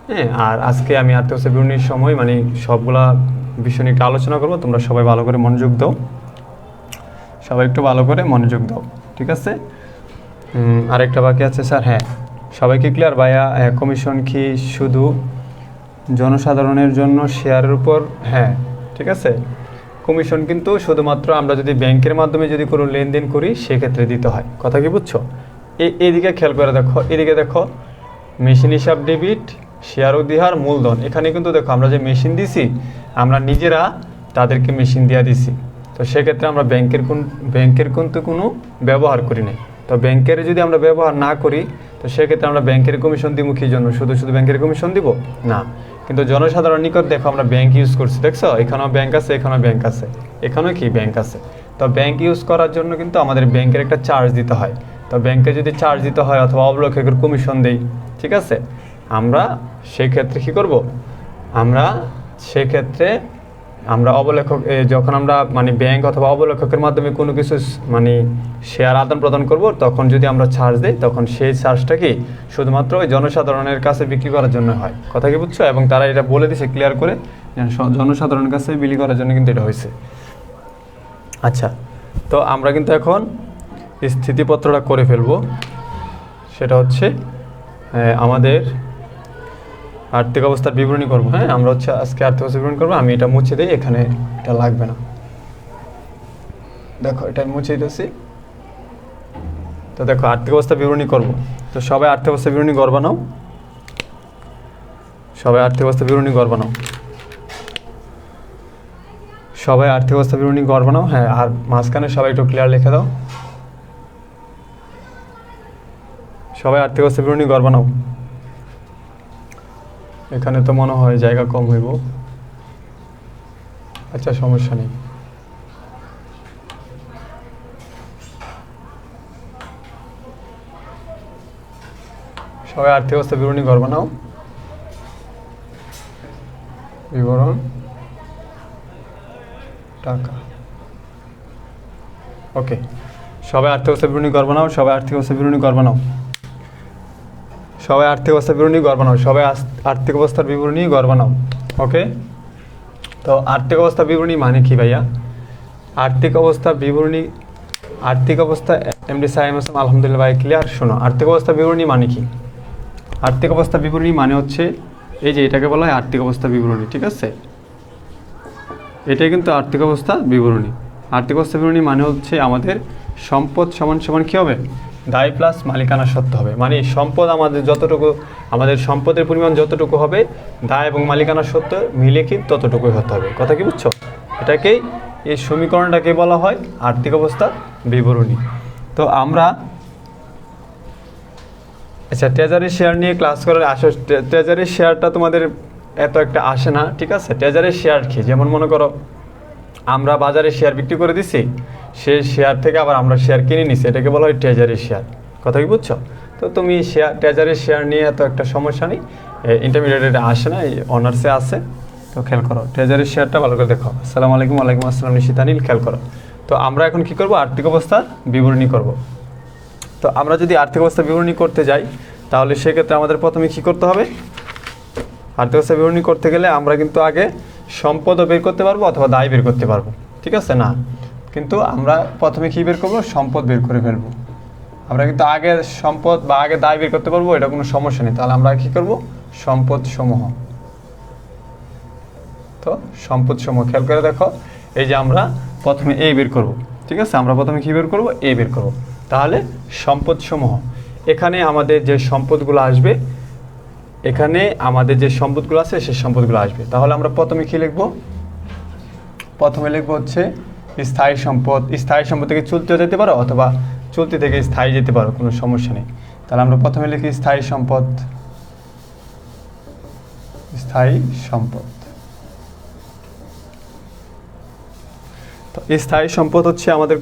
Speaker 1: হ্যাঁ, আর আজকে আমি আর্থিক অবস্থা বিবরণীর সময় মানে সবগুলা বিষয় নিয়ে একটু আলোচনা করবো। তোমরা সবাই ভালো করে মনোযোগ দাও, সবাই একটু ভালো করে মনোযোগ দাও, ঠিক আছে? আরেকটা বাকি আছে স্যার। হ্যাঁ, সবাই কি ক্লিয়ার? ভাইয়া, কমিশন কি শুধু জনসাধারণের জন্য শেয়ারের উপর? হ্যাঁ, ঠিক আছে। কমিশন কিন্তু শুধুমাত্র আমরা যদি ব্যাংকের মাধ্যমে যদি কোনো লেনদেন করি সেক্ষেত্রে দিতে হয়। কথা কি বুঝছো? এদিকে খেয়াল করে দেখো, এদিকে দেখো, মেশিন হিসাব ডেবিট, শেয়ার অধিহার, মূলধন। এখানে কিন্তু দেখো আমরা যে মেশিন দিছি, আমরা নিজেরা তাদেরকে মেশিন দিয়ে দিছি। তো সেক্ষেত্রে আমরা ব্যাংকের কিন্তু কোনো ব্যবহার করি নাই। তো ব্যাংকের যদি আমরা ব্যবহার না করি, তো সেক্ষেত্রে আমরা ব্যাংকের কমিশন দিব কি জন্য? শুধু ব্যাংকের কমিশন দিব না। কিন্তু জনসাধারণ নিকট দেখো আমরা ব্যাংক ইউজ করছি, দেখছো? এখানেও ব্যাংক আছে, এখানেও ব্যাংক আছে, এখানেও কি ব্যাংক আছে। তো ব্যাংক ইউজ করার জন্য কিন্তু আমাদের ব্যাংকের একটা চার্জ দিতে হয়। তো ব্যাংকে যদি চার্জ দিতে হয় অথবা অবলেখকের কমিশন দেই, ঠিক আছে, আমরা সেক্ষেত্রে কী করব? আমরা অবলেখক যখন আমরা মানে ব্যাংক অথবা অবলেখকের মাধ্যমে কোনো কিছু মানে শেয়ার আদান প্রদান করব, তখন যদি আমরা চার্জ দিই, তখন সেই চার্জটা কি শুধুমাত্র ওই জনসাধারণের কাছে বিক্রি করার জন্য হয়। কথা কি বুঝছো? এবং তারা এটা বলে দিছে ক্লিয়ার করে, জনসাধারণের কাছে বিক্রি করার জন্য কিন্তু এটা হয়েছে। আচ্ছা, তো আমরা কিন্তু এখন স্থিতিপত্রটা করে ফেলবো। সেটা হচ্ছে আমাদের আর্থিক অবস্থার বিবরণী করবো। হ্যাঁ, আমরা হচ্ছে আজকে আর্থিক অবস্থার বিবরণী করবো। আমি এটা মুছে দিই, এখানে এটা লাগবে না। দেখো, এটা মুছে দিতেছি। তো দেখো, আর্থিক অবস্থা বিবরণী করবো। তো সবাই আর্থিক অবস্থা বিবরণী ঘর বানাও, সবাই আর্থিক অবস্থা বিবরণী ঘর বানাও, সবাই আর্থিক অবস্থা বিবরণী ঘর বানাও। হ্যাঁ, আর মাঝখানে সবাই একটু ক্লিয়ার লিখে দাও। সবাই আর্থিক অবস্থা বিবরণী ঘর বানাও। এখানে তো মনে হয় জায়গা কম হইব। আচ্ছা, সমস্যা নেই। সবাই আর্থিক অবস্থা বিবরণী ঘর বানাও। বিবরণ টাকা। ওকে, সবাই আর্থিক অবস্থা বিবরণী ঘর বানাও, সবাই আর্থিক অবস্থা বিবরণী ঘর বানাও, সবাই আর্থিক অবস্থা বিবরণী ঘর বানাও, সবাই আর্থিক অবস্থার বিবরণী ঘর বানাও। ওকে, তো আর্থিক অবস্থা বিবরণী মানে কি ভাইয়া? আর্থিক অবস্থা বিবরণী, আর্থিক অবস্থা এমডি সাইম আসলাম আলহামদুলিল্লাহ ভাই ক্লিয়ার। শোনো, আর্থিক অবস্থা বিবরণী মানে কি? আর্থিক অবস্থা বিবরণী মানে হচ্ছে এই যে এটাকে বলা হয় আর্থিক অবস্থা বিবরণী, ঠিক আছে? এটাই কিন্তু আর্থিক অবস্থা বিবরণী। আর্থিক অবস্থা বিবরণী মানে হচ্ছে আমাদের সম্পদ সমান সমান কী হবে? দায় প্লাস মালিকানা সত্ত্ব হবে। মানে সম্পদ আমাদের যতটুকু, আমাদের সম্পদের পরিমাণ যতটুকু হবে, দায় এবং মালিকানা সত্ত্ব মিলে কি ততটুকুই হতে হবে। কথা কি বুঝছো? এটাকেই, এই সমীকরণটাকে বলা হয় আর্থিক অবস্থা বিবরণী। তো আমরা আচ্ছা, ট্রেজারি শেয়ার নিয়ে ক্লাস করার আসো। ট্রেজারি শেয়ারটা তোমাদের এত একটা আসে না, ঠিক আছে? ট্রেজারি শেয়ার কি? যেমন মনে করো আমরা বাজারে শেয়ার বিক্রি করে দিছি, সেই শেয়ার থেকে আবার আমরা শেয়ার কিনে নিছি, এটাকে বলা হয় ট্রেজারি শেয়ার। কথা কি বুঝছো? তো তুমি ট্রেজারি শেয়ার নিয়ে এত একটা সমস্যা নেই, ইন্টারমিডিয়েটে আসে না, এই অনার্সে আছে। তো খেয়াল করো, ট্রেজারি শেয়ারটা ভালো করে দেখো। আসসালামু আলাইকুম। ওয়ালাইকুম আসসালাম নিশিত আনিল। খেয়াল করো, তো আমরা এখন কি করব? আর্থিক অবস্থার বিবরণী করব। তো আমরা যদি আর্থিক অবস্থা বিবরণী করতে যাই, তাহলে সেক্ষেত্রে আমাদের প্রথমে কী করতে হবে? আর্থিক অবস্থা বিবরণী করতে গেলে আমরা কিন্তু আগে সম্পদও বের করতে পারবো অথবা দায় বের করতে পারবো, ঠিক আছে? না, কিন্তু আমরা প্রথমে কী বের করবো? সম্পদ বের করে ফেলবো। আমরা কিন্তু আগে সম্পদ বা আগে দায় বের করতে পারবো, এটা কোনো সমস্যা নেই। তাহলে আমরা কী করবো? সম্পদ সমূহ। তো সম্পদ সমূহ খেয়াল করে দেখো, এই যে আমরা প্রথমে এ বের করব, ঠিক আছে? আমরা প্রথমে কী বের করবো? এ বের করবো। তাহলে সম্পদ সমূহ, এখানে আমাদের যে সম্পদগুলো আসবে, এখানে আমাদের যে সম্পদগুলো আছে সেই সম্পদগুলো আসবে। তাহলে আমরা প্রথমে কী লিখব? প্রথমে লিখব হচ্ছে স্থায়ী সম্পদ। স্থায়ী সম্পদ থেকে চলতেও যেতে পারো অথবা চলতি থেকে স্থায়ী যেতে পারো, কোনো সমস্যা নেই। তাহলে আমরা প্রথমে লিখি স্থায়ী সম্পদ। স্থায়ী সম্পদ, তো স্থায়ী সম্পদ হচ্ছে আমাদের,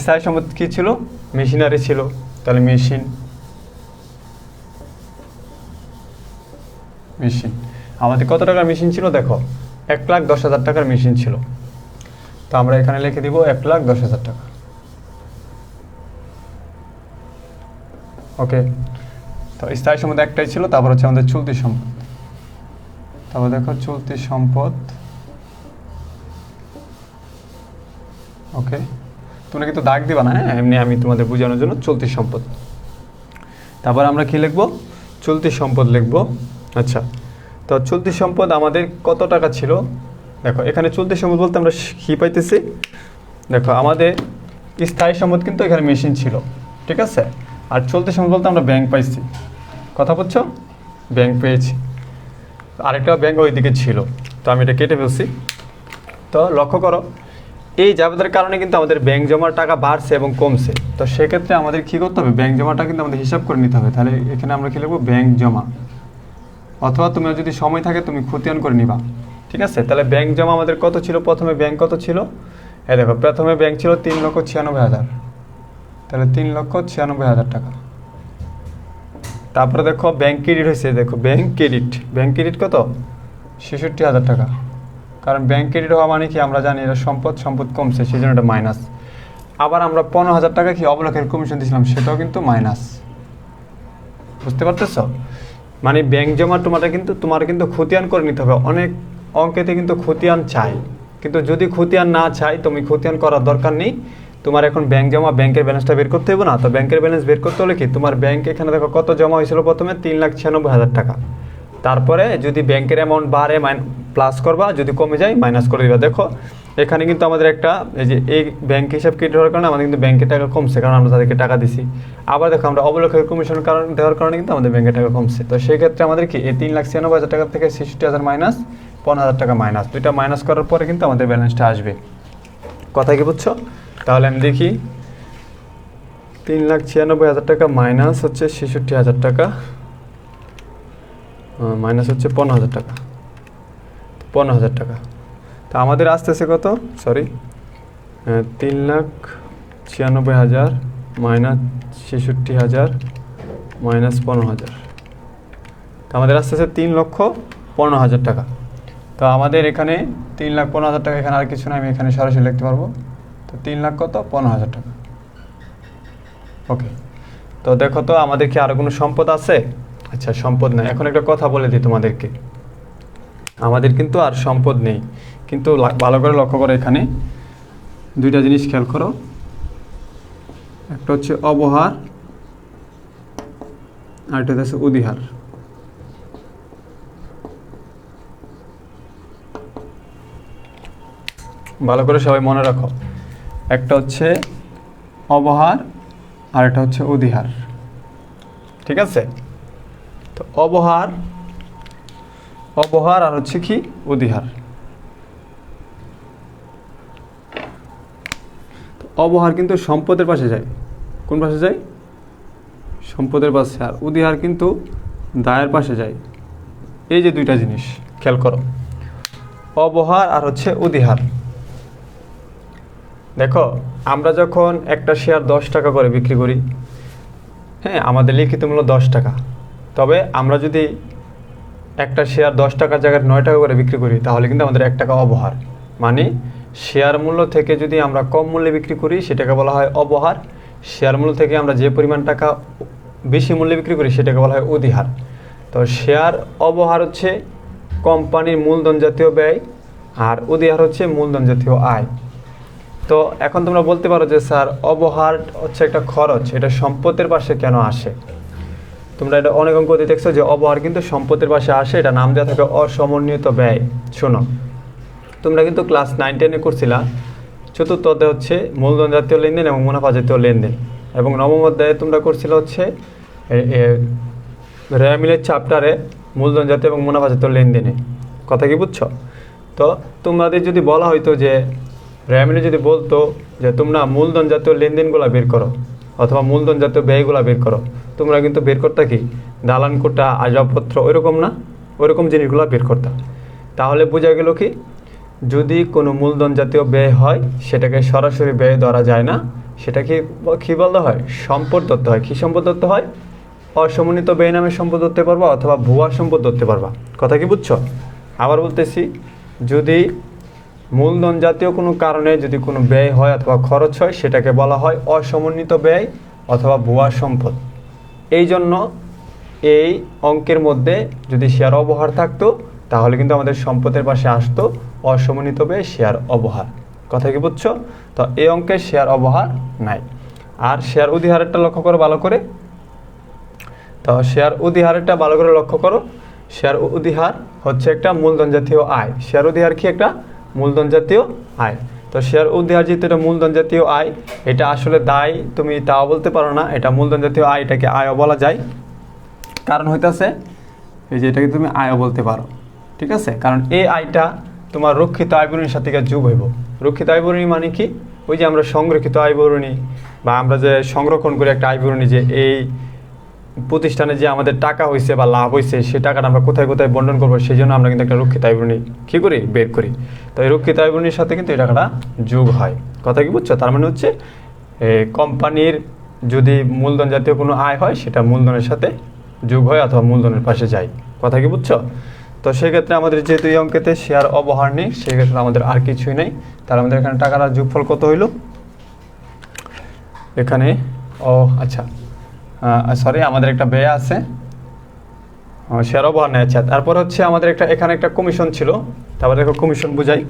Speaker 1: স্থায়ী সম্পদ কী ছিল? মেশিনারি ছিল। তাহলে মেশিন, মেশিন আমাদের কত টাকার মেশিন ছিল? দেখো 1,10,000 টাকার মেশিন ছিল। তো তো আমরা এখানে লিখে দিব 1,10,000 টাকা। ওকে, তো স্থায়ী সম্পদ একটাই ছিল, তারপর হচ্ছে আমাদের চলতি সম্পদ। তারপর দেখো চলতি সম্পদ। ওকে, তোমরা কিন্তু দাগ দিবা না, হ্যাঁ, এমনি আমি তোমাদের বোঝানোর জন্য চলতি সম্পদ। তারপর আমরা কি লিখব? চলতি সম্পদ লিখব। আচ্ছা, তো চলতি সম্পদ আমাদের কত টাকা ছিল? দেখো এখানে চলতি সম্পদ বলতে আমরা কী পাইতেছি? দেখো আমাদের স্থায়ী সম্পদ কিন্তু এখানে মেশিন ছিল, ঠিক আছে, আর চলতি সম্পদ বলতে আমরা ব্যাংক পাইছি। কথা বলছো? ব্যাংক পেয়েছি, আরেকটা ব্যাংক ওইদিকে ছিল, তো আমি এটা কেটে ফেলছি। তো লক্ষ্য করো, এই যাবতের কারণে কিন্তু আমাদের ব্যাংক জমার টাকা বাড়ছে এবং কমছে। তো সেক্ষেত্রে আমাদের কী করতে হবে? ব্যাংক জমাটা কিন্তু আমাদের হিসাব করে নিতে হবে। তাহলে এখানে আমরা কী লিখবো? ব্যাংক জমা, অথবা তুমি যদি সময় থাকে তুমি খতিয়ান করে নিবা, ঠিক আছে। তাহলে ব্যাংক জমা আমাদের কত ছিল? প্রথমে ব্যাংক কত ছিল? এই দেখো, প্রথমে ব্যাংক ছিল 3,96,000, তাহলে 3,96,000 টাকা। তারপরে দেখো ব্যাংক ক্রেডিট হয়েছে, দেখো ব্যাংক ক্রেডিট কত? 66,000 টাকা। কারণ ব্যাংক ক্রেডিট হওয়া মানে কি আমরা জানি এটা সম্পদ কমছে, সেই জন্য এটা মাইনাস। আবার আমরা 15,000 টাকা কি অবলোকের কমিশন দিয়েছিলাম, সেটাও কিন্তু মাইনাস। বুঝতে পারতেছ? মানে ব্যাংক জমা তোমার কিন্তু খতিয়ান করে নিতে হবে। অনেক অঙ্কেতে কিন্তু খতিয়ান চাই, কিন্তু যদি খতিয়ান না চাই তুমি খতিয়ান করার দরকার নেই। তোমার এখন ব্যাংক জমা, ব্যাংকের ব্যালেন্সটা বের করতে হবে না? তো ব্যাংকের ব্যালেন্স বের করতে হলে কি, তোমার ব্যাংক এখানে দেখো কত জমা হয়েছিল, প্রথমে 3,96,000 টাকা। তারপরে যদি ব্যাংকের অ্যামাউন্ট বাড়ে প্লাস করবা, যদি কমে যায় মাইনাস করে দিবা। দেখো এখানে কিন্তু আমাদের একটা এই যে এই ব্যাংক হিসাব ক্রেডিট হওয়ার কারণে আমাদের কিন্তু ব্যাংকের টাকা কমছে, কারণ আমরা তাদেরকে টাকা দিছি। আবার দেখো আমরা অবলোকের কমিশন দেওয়ার কারণে কিন্তু আমাদের ব্যাংকের টাকা কমছে। তো সেই ক্ষেত্রে আমাদের কি এই 3,96,000 টাকা থেকে 66,000 মাইনাস 15,000 টাকা মাইনাস, দুইটা মাইনাস করার পরে কিন্তু আমাদের ব্যালেন্সটা আসবে। কথা কি বুঝছো? তাহলে আমি দেখি 3,96,000 টাকা মাইনাস হচ্ছে 66,000 টাকা, মাইনাস হচ্ছে 15,000 টাকা, 15,000 টাকা। তা আমাদের আসতেছে কত? সরি, 3,96,000 মাইনাস 66,000 মাইনাস 15,000, তা আমাদের আসতেছে 3,15,000 টাকা। তো আমাদের এখানে 3,15,000 টাকা, এখানে আর কিছু না, আমি এখানে সরাসরি লিখতে পারবো। তো 3,15,000 টাকা। ওকে, তো দেখো তো আমাদের কি আরও কোনো সম্পদ আছে? আচ্ছা, সম্পদ নাই। এখন একটা কথা বলে দিই তোমাদেরকে, আমাদের কিন্তু আর সম্পদ নেই, কিন্তু ভালো করে লক্ষ্য করো, এখানে দুইটা জিনিস খেয়াল করো। একটা হচ্ছে অবহার, আর একটা হচ্ছে উদিহার। ভালো করে সবাই মনে রাখো, একটা হচ্ছে অবহার আর একটা হচ্ছে উদিহার, ঠিক আছে। তো অবহার আর হচ্ছে কি উদিহার। অবহার কিন্তু সম্পদের পাশে যায়। কোন পাশে যায়? সম্পদের পাশে। আর উদিহার কিন্তু দায়ের পাশে যায়। এই যে দুইটা জিনিস খেয়াল করো, অবহার আর হচ্ছে উদিহার। দেখো আমরা যখন একটা শেয়ার 10 টাকা করে বিক্রি করি, হ্যাঁ, আমাদের লিখিত মূল্য 10 টাকা, তবে আমরা যদি একটা শেয়ার 10 টাকার জায়গায় 9 টাকা করে বিক্রি করি, তাহলে কিন্তু আমাদের 1 টাকা অবহার। মানে শেয়ার মূল্য থেকে যদি আমরা কম মূল্যে বিক্রি করি সেটাকে বলা হয় অবহার, শেয়ার মূল্য থেকে আমরা যে পরিমাণ টাকা বেশি মূল্যে বিক্রি করি সেটাকে বলা হয় উদিহার। তো শেয়ার অবহার হচ্ছে কোম্পানির মূলধন জাতীয় ব্যয়, আর উদিহার হচ্ছে মূলধন জাতীয় আয়। তো এখন তোমরা বলতে পারো যে স্যার অবহার হচ্ছে একটা খরচ, এটা সম্পদের পাশে কেন আসে? তোমরা এটা অনেক অঙ্কতে দেখছো যে অবহার কিন্তু সম্পদের পাশে আসে, এটা নাম দেওয়া থাকে অসমন্বিত ব্যয়। শোনো, তোমরা কিন্তু ক্লাস 9-10-এ করছিলা, চতুর্থ অধ্যায় হচ্ছে মূলধন জাতীয় লেনদেন এবং মুনাফা জাতীয় লেনদেন, এবং নবম অধ্যায়ে তোমরা করছিল হচ্ছে রেয়া মিলের চ্যাপ্টারে মূলধন জাতীয় এবং মুনাফা জাতীয় লেনদেনে। কথা কি বুঝছো? তো তোমাদের যদি বলা হয়তো যে রেয়া মিলে যদি বলতো যে তোমরা মূলধন জাতীয় লেনদেনগুলো বের করো অথবা মূলধন জাতীয় ব্যয়গুলো বের করো, তোমরা কিন্তু বের করতে কি দালান কোটা, আসবাবপত্র, ওইরকম না, ওইরকম জিনিসগুলো বের করতে। তাহলে বোঝা গেল কি, যদি কোনো মূলধন জাতীয় ব্যয় হয় সেটাকে সরাসরি ব্যয় ধরা যায় না, সেটাকে কী বলতে হয়? সম্পদ ধরতে হয়। কী সম্পদ ধরতে হয়? অসমন্বিত ব্যয় নামে সম্পদ ধরতে পারবা অথবা ভুয়া সম্পদ ধরতে পারবা। কথা কি বুঝছো? আবার বলতেছি, যদি মূলধন জাতীয় কোনো কারণে যদি কোনো ব্যয় হয় অথবা খরচ হয় সেটাকে বলা হয় অসমন্বিত ব্যয় অথবা ভুয়া সম্পদ। এই জন্য এই অঙ্কের মধ্যে যদি শেয়ার অবহার থাকতো তাহলে কিন্তু আমাদের সম্পদের পাশে আসতো অসমন্বিত ব্যয় শেয়ার অবহার। কথা কি বুঝছো? তো এই অঙ্কে শেয়ার অবহার নাই। আর শেয়ার অধিহারেরটা লক্ষ্য করো ভালো করে। তো শেয়ার অধিহারেরটা ভালো করে লক্ষ্য করো। শেয়ার অধিহার হচ্ছে একটা মূলধন জাতীয় আয়। শেয়ার অধিহার কি একটা মূলধন জাতীয় আয়। তো শেয়ার অধিহার যেহেতু এটা মূলধন জাতীয় আয়, এটা আসলে দায় তুমি তাও বলতে পারো না, এটা মূলধন জাতীয় আয়, এটাকে আয়ও বলা যায়। কারণ হইতেছে এই যে এটাকে তুমি আয়ও বলতে পারো, ঠিক আছে? কারণ এই আয়টা তোমার রক্ষিত আয় বিবরণীর সাথে যোগ হইব। রক্ষিত আয় বিবরণী মানে কি? ওই যে আমরা সংরক্ষিত আয় বিবরণী বা আমরা যে সংরক্ষণ করি একটা আয় বিবরণী, যে এই প্রতিষ্ঠানে যে আমাদের টাকা হয়েছে বা লাভ হয়েছে সেই টাকাটা আমরা কোথায় কোথায় বন্টন করবো, সেই জন্য আমরা কিন্তু একটা রক্ষিত আয় বিবরণী কী করি বের করি। তো এই রক্ষিত আয় বিবরণীর সাথে কিন্তু এই টাকাটা যোগ হয়। কথা কি বুঝছো? তার মানে হচ্ছে কোম্পানির যদি মূলধন জাতীয় কোনো আয় হয় সেটা মূলধনের সাথে যোগ হয় অথবা মূলধনের পাশে যায়। কথা কি বুঝছো? তো সেক্ষেত্রে আমাদের যেহেতু এই অঙ্কেতে শেয়ার অবহার নেই, সেক্ষেত্রে আমাদের আর কিছুই নেই। তার আমাদের এখানে টাকার যোগফল কত হইল এখানে? ও আচ্ছা, সরি, আমাদের একটা ব্যয় আছে, শেয়ার অবহার নেই। আচ্ছা, তারপর হচ্ছে আমাদের একটা এখানে একটা কমিশন ছিল। তারপর দেখো কমিশন বুঝাই।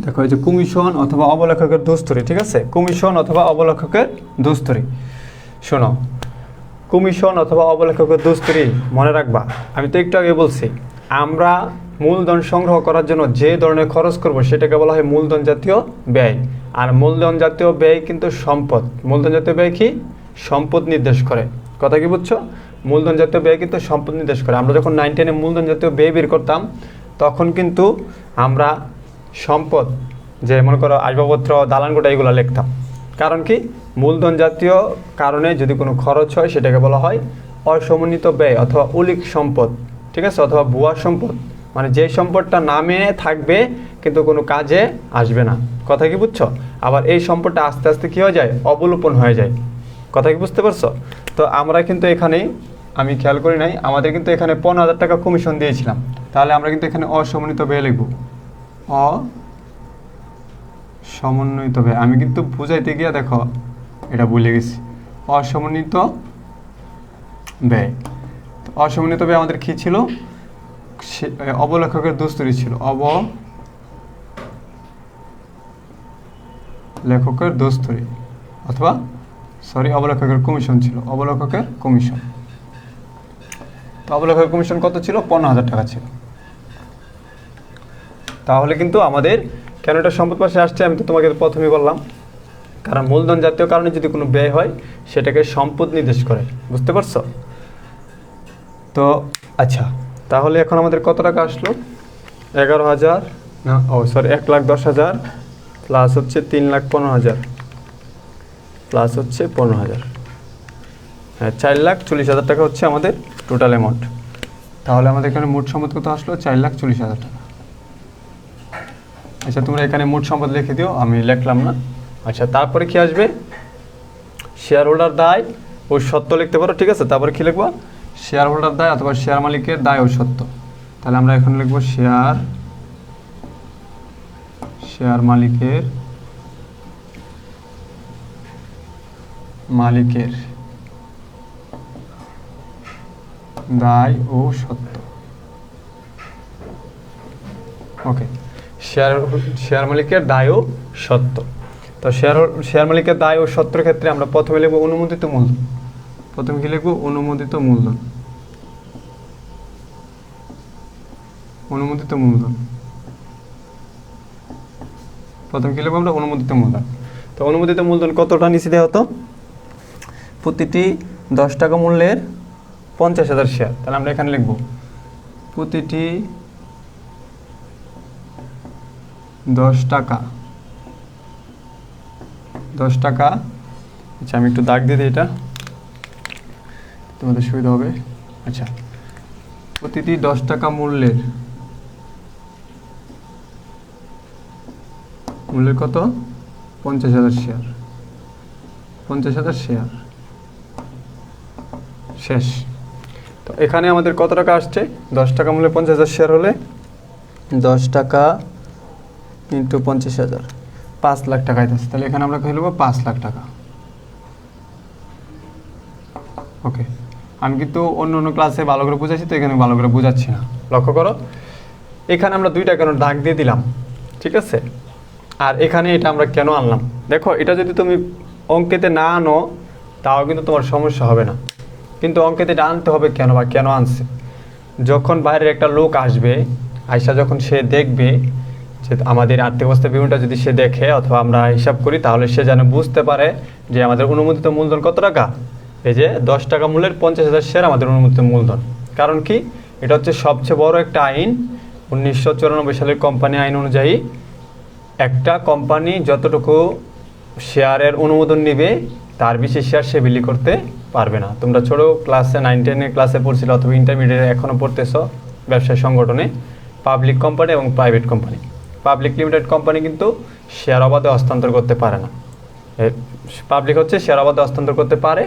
Speaker 1: দেখো এই যে কমিশন অথবা অবলেখকের দোস্তরি, ঠিক আছে? কমিশন অথবা অবলেখকের দোস্তরি। শোনো, কমিশন অথবা অবলেখকের দোস্তরি মনে রাখবা। আমি তো একটু আগে বলছি, আমরা মূলধন সংগ্রহ করার জন্য যে ধরনের খরচ করব সেটাকে বলা হয় মূলধন জাতীয় ব্যয়। আর মূলধন জাতীয় ব্যয় কিন্তু সম্পদ। মূলধন জাতীয় ব্যয় কি? সম্পদ নির্দেশ করে। কথা কি বুঝছো? মূলধন জাতীয় ব্যয় কিন্তু সম্পদ নির্দেশ করে। আমরা যখন 9 10-এ মূলধন জাতীয় ব্যয় বের করতাম তখন কিন্তু আমরা সম্পদ, যে মনে করো আসবাবপত্র, দালানকোঠা, এগুলো লিখতাম। কারণ কি? মূলধন জাতীয় কারণে যদি কোনো খরচ হয় সেটাকে বলা হয় অসমন্বিত ব্যয় অথবা অলিক সম্পদ, ঠিক আছে? অথবা ভুয়া সম্পদ, মানে যে সম্পদটা নামে থাকবে কিন্তু কোনো কাজে আসবে না। কথা কি বুঝছো? আবার এই সম্পদটা আস্তে আস্তে কী হয়ে যায়? অবলোপন হয়ে যায়। কথা কি বুঝতে পারছো? তো আমরা কিন্তু এখানে, আমি খেয়াল করি নাই, আমাদের কিন্তু এখানে 15,000 টাকা কমিশন দিয়েছিলাম। তাহলে আমরা কিন্তু এখানে অসমন্বিত ব্যয় লিখব। অসমন্বিত ব্যয়। আমি কিন্তু বুঝাইতে গিয়ে দেখো এটা ভুলে গেছি। অসমন্বিত ব্যয়। অসমন্বিত ব্যয় আমাদের কী ছিল? অবলেখকের দোস্তরি ছিল। অবলেখকের দোস্তরি অথবা অবলেখকের কমিশন ছিল। অবলেখকের কমিশন। তো অবলেখকের কমিশন কত ছিল? 15,000 টাকা ছিল। তাহলে কিন্তু আমাদের কেন এটা সম্পদ পাশে আসছে আমি তো তোমাকে প্রথমেই বললাম, কারণ মূলধন জাতীয় কারণে যদি কোনো ব্যয় হয় সেটাকে সম্পদ নির্দেশ করে। বুঝতে পারছো? তো আচ্ছা, তাহলে এখন আমাদের কত টাকা আসলো? 11,000 না, 1,10,000 প্লাস হচ্ছে 3,15,000 প্লাস হচ্ছে 15,000, হ্যাঁ 4,40,000 টাকা হচ্ছে আমাদের টোটাল অ্যামাউন্ট। তাহলে আমাদের এখানে মোট সম্পদ কত আসলো? 4,40,000 টাকা। আচ্ছা, তোমরা এখানে মোট সম্পদ লিখে দিও, আমি লিখলাম না। আচ্ছা, তারপরে কি আসবে? শেয়ার হোল্ডার দায় ও সত্ত্ব লিখতে পারো, ঠিক আছে? তারপরে কি লিখবো? শেয়ার হোল্ডার দায় অথবা শেয়ার মালিকের দায় ও সত্ত্ব। তাহলে আমরা এখন লিখবো শেয়ার মালিকের দায় ও সত্ত্ব। ওকে, শেয়ার মালিকের দায় ও সত্ত্ব। তো শেয়ার মালিকের দায় ও সত্ত্বের ক্ষেত্রে আমরা প্রথমে লিখবো অনুমোদিত মূলধন। প্রথমে কি লিখবো? অনুমোদিত মূলধন। অনুমোদিত মূলধন। প্রথমে কি লিখবো আমরা? অনুমোদিত মূলধন। তো অনুমোদিত মূলধন কতটা নিচে দেওয়া হতো? প্রতিটি 10 টাকা মূল্যের 50,000 শেয়ার। তাহলে আমরা এখানে লিখবো প্রতিটি 10 টাকা। আচ্ছা, আমি একটু দাগ দিয়ে দিই, এটা তোমাদের সুবিধা হবে। আচ্ছা, প্রতিটি 10 টাকা মূল্যের কত? 50,000 শেয়ার। 50,000 শেয়ার। শেষ। তো এখানে আমাদের কত টাকা আসছে, 10 টাকা মূল্যে 50,000 শেয়ার হলে 10 টাকা ইন্টু 50,000, 5 লাখ টাকা আইতেছে। তাহলে এখানে আমরা লিখব 5 লাখ টাকা। ওকে, আমি কিন্তু অন্য অন্য ক্লাসে ভালো করে বুঝাচ্ছি, তো এখানে ভালো করে বুঝাচ্ছি না। লক্ষ্য করো, এখানে আমরা 2টা কেন দাগ দিয়ে দিলাম, ঠিক আছে। আর এখানে এটা আমরা কেন আনলাম, দেখো এটা যদি তুমি অঙ্কেতে না আনো তাও কিন্তু তোমার সমস্যা হবে না, কিন্তু অঙ্কেতে এটা আনতে হবে কেন বা কেন আনছে। যখন বাইরের একটা লোক আসবে, আয়সা যখন সে দেখবে যে আমাদের আর্থিক অবস্থা বিবরণটা যদি সে দেখে অথবা আমরা হিসাব করি, তাহলে সে যেন বুঝতে পারে যে আমাদের অনুমোদিত মূলধন কত টাকা। এই যে 10 টাকা মূল্যের 50,000 শেয়ার আমাদের অনুমোদিত মূলধন। কারণ কি, এটা হচ্ছে সবচেয়ে বড় একটা আইন। 1994 সালের কোম্পানি আইন অনুযায়ী একটা কোম্পানি যতটুকু শেয়ারের অনুমোদন নেবে তার বেশি শেয়ার সে বিলি করতে পারবে না। তোমরা ছোটো ক্লাসে 9-10 ক্লাসে পড়ছিলে অথবা ইন্টারমিডিয়েটে এখনও পড়তেছো ব্যবসায় সংগঠনে, পাবলিক কোম্পানি এবং private company. Public limited company কিন্তু শেয়ার অবাধে হস্তান্তর করতে পারে না। পাবলিক হচ্ছে শেয়ার অবাধে হস্তান্তর করতে পারে,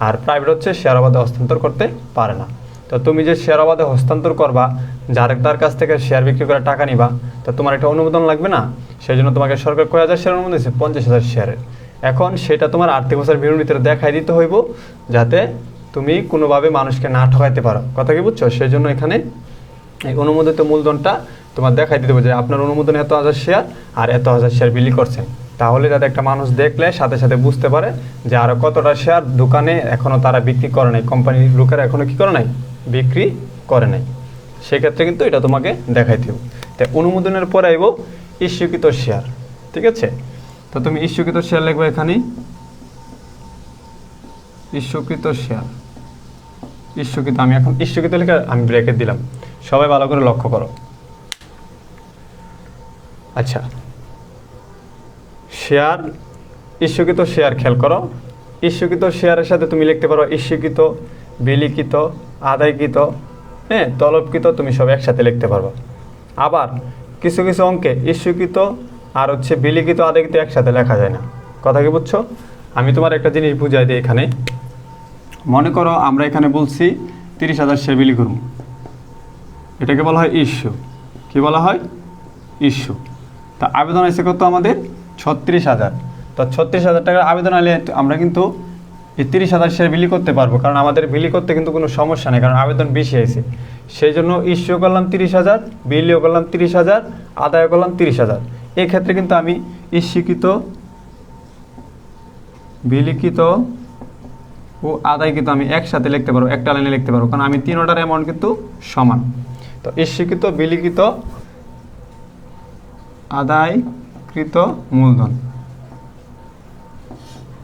Speaker 1: আর প্রাইভেট হচ্ছে শেয়ার অবাধে হস্তান্তর করতে পারে না। তো তুমি যে শেয়ার অবাধে হস্তান্তর করবা, যার কাছ থেকে শেয়ার বিক্রি করে টাকা নিবা, তো তোমার একটা অনুমোদন লাগবে না। সেই জন্য তোমাকে সরকার কয় হাজার শেয়ার অনুমোদন দিয়েছে, 50,000 শেয়ারের। এখন সেটা তোমার আর্থিক বছর বিবরণীতে দেখাই দিতে হইব, যাতে তুমি কোনোভাবে মানুষকে না ঠকাইতে পারো। কথা কি বুঝছো? সেই জন্য এখানে এই অনুমোদিত মূলধনটা তোমার দেখাই দিতে হবে যে আপনার অনুমোদন এত হাজার শেয়ার আর এত হাজার শেয়ার বিলি করছেন। তাহলে যাতে একটা মানুষ দেখলে সাথে সাথে বুঝতে পারে যে আরও কতটা শেয়ার দোকানে এখনও তারা বিক্রি করে নাই, কোম্পানির লোকেরা এখনও কী করে নাই, বিক্রি করে নাই। সেক্ষেত্রে কিন্তু এটা তোমাকে দেখাইতে হবে। তাই অনুমোদনের পরে আইব ইস্যুকৃত শেয়ার, ঠিক আছে। তো তুমি ইস্যুকৃত শেয়ার লিখবে এখানে, ইস্যুকৃত শেয়ার, ইস্যুকৃত। আমি এখন ইস্যুকৃত লিখে আমি ব্রেকেট দিলাম, সবাই ভালো করে লক্ষ্য করো। আচ্ছা, শেয়ার, ইস্যুকৃত শেয়ার খেয়াল করো। ইস্যুকৃত শেয়ারের সাথে তুমি লিখতে পারো ইস্যুকৃত, বিলিকৃত, আদায়কৃত, হ্যাঁ, তলবকৃত, তুমি সব একসাথে লিখতে পারবো। আবার কিছু কিছু অঙ্কে ইস্যুকৃত আর হচ্ছে বিলিকৃত, আদায়কৃত একসাথে লেখা যায় না। কথা কি বুঝছো? আমি তোমার একটা জিনিস বুঝাই দিই। এখানে মনে করো আমরা এখানে বলছি 30,000 শেয়ার বিলি করব, এটাকে বলা হয় ইস্যু। কি বলা হয়? ইস্যু। তা আবেদন আছে কত আমাদের? 36,000। তো 36,000 টাকার আবেদন আনলে আমরা কিন্তু এই 30,000 শেয়ার বিলি করতে পারবো, কারণ আমাদের বিলি করতে কিন্তু কোনো সমস্যা নেই, কারণ আবেদন বেশি আছে। সেই জন্য ইস্যু করলাম 30,000, বিলিও করলাম 30,000, আদায় করলাম 30,000। এই ক্ষেত্রে কিন্তু আমি ইস্যুকৃত, বিলিকৃত ও আদায়কৃত আমি একসাথে লিখতে পারবো, একটা লাইনে লিখতে পারবো, কারণ আমি তিনটার অ্যামাউন্ট কিন্তু সমান। তো ইস্যুকৃত, বিলিকৃত, আদায়কৃত মূলধন,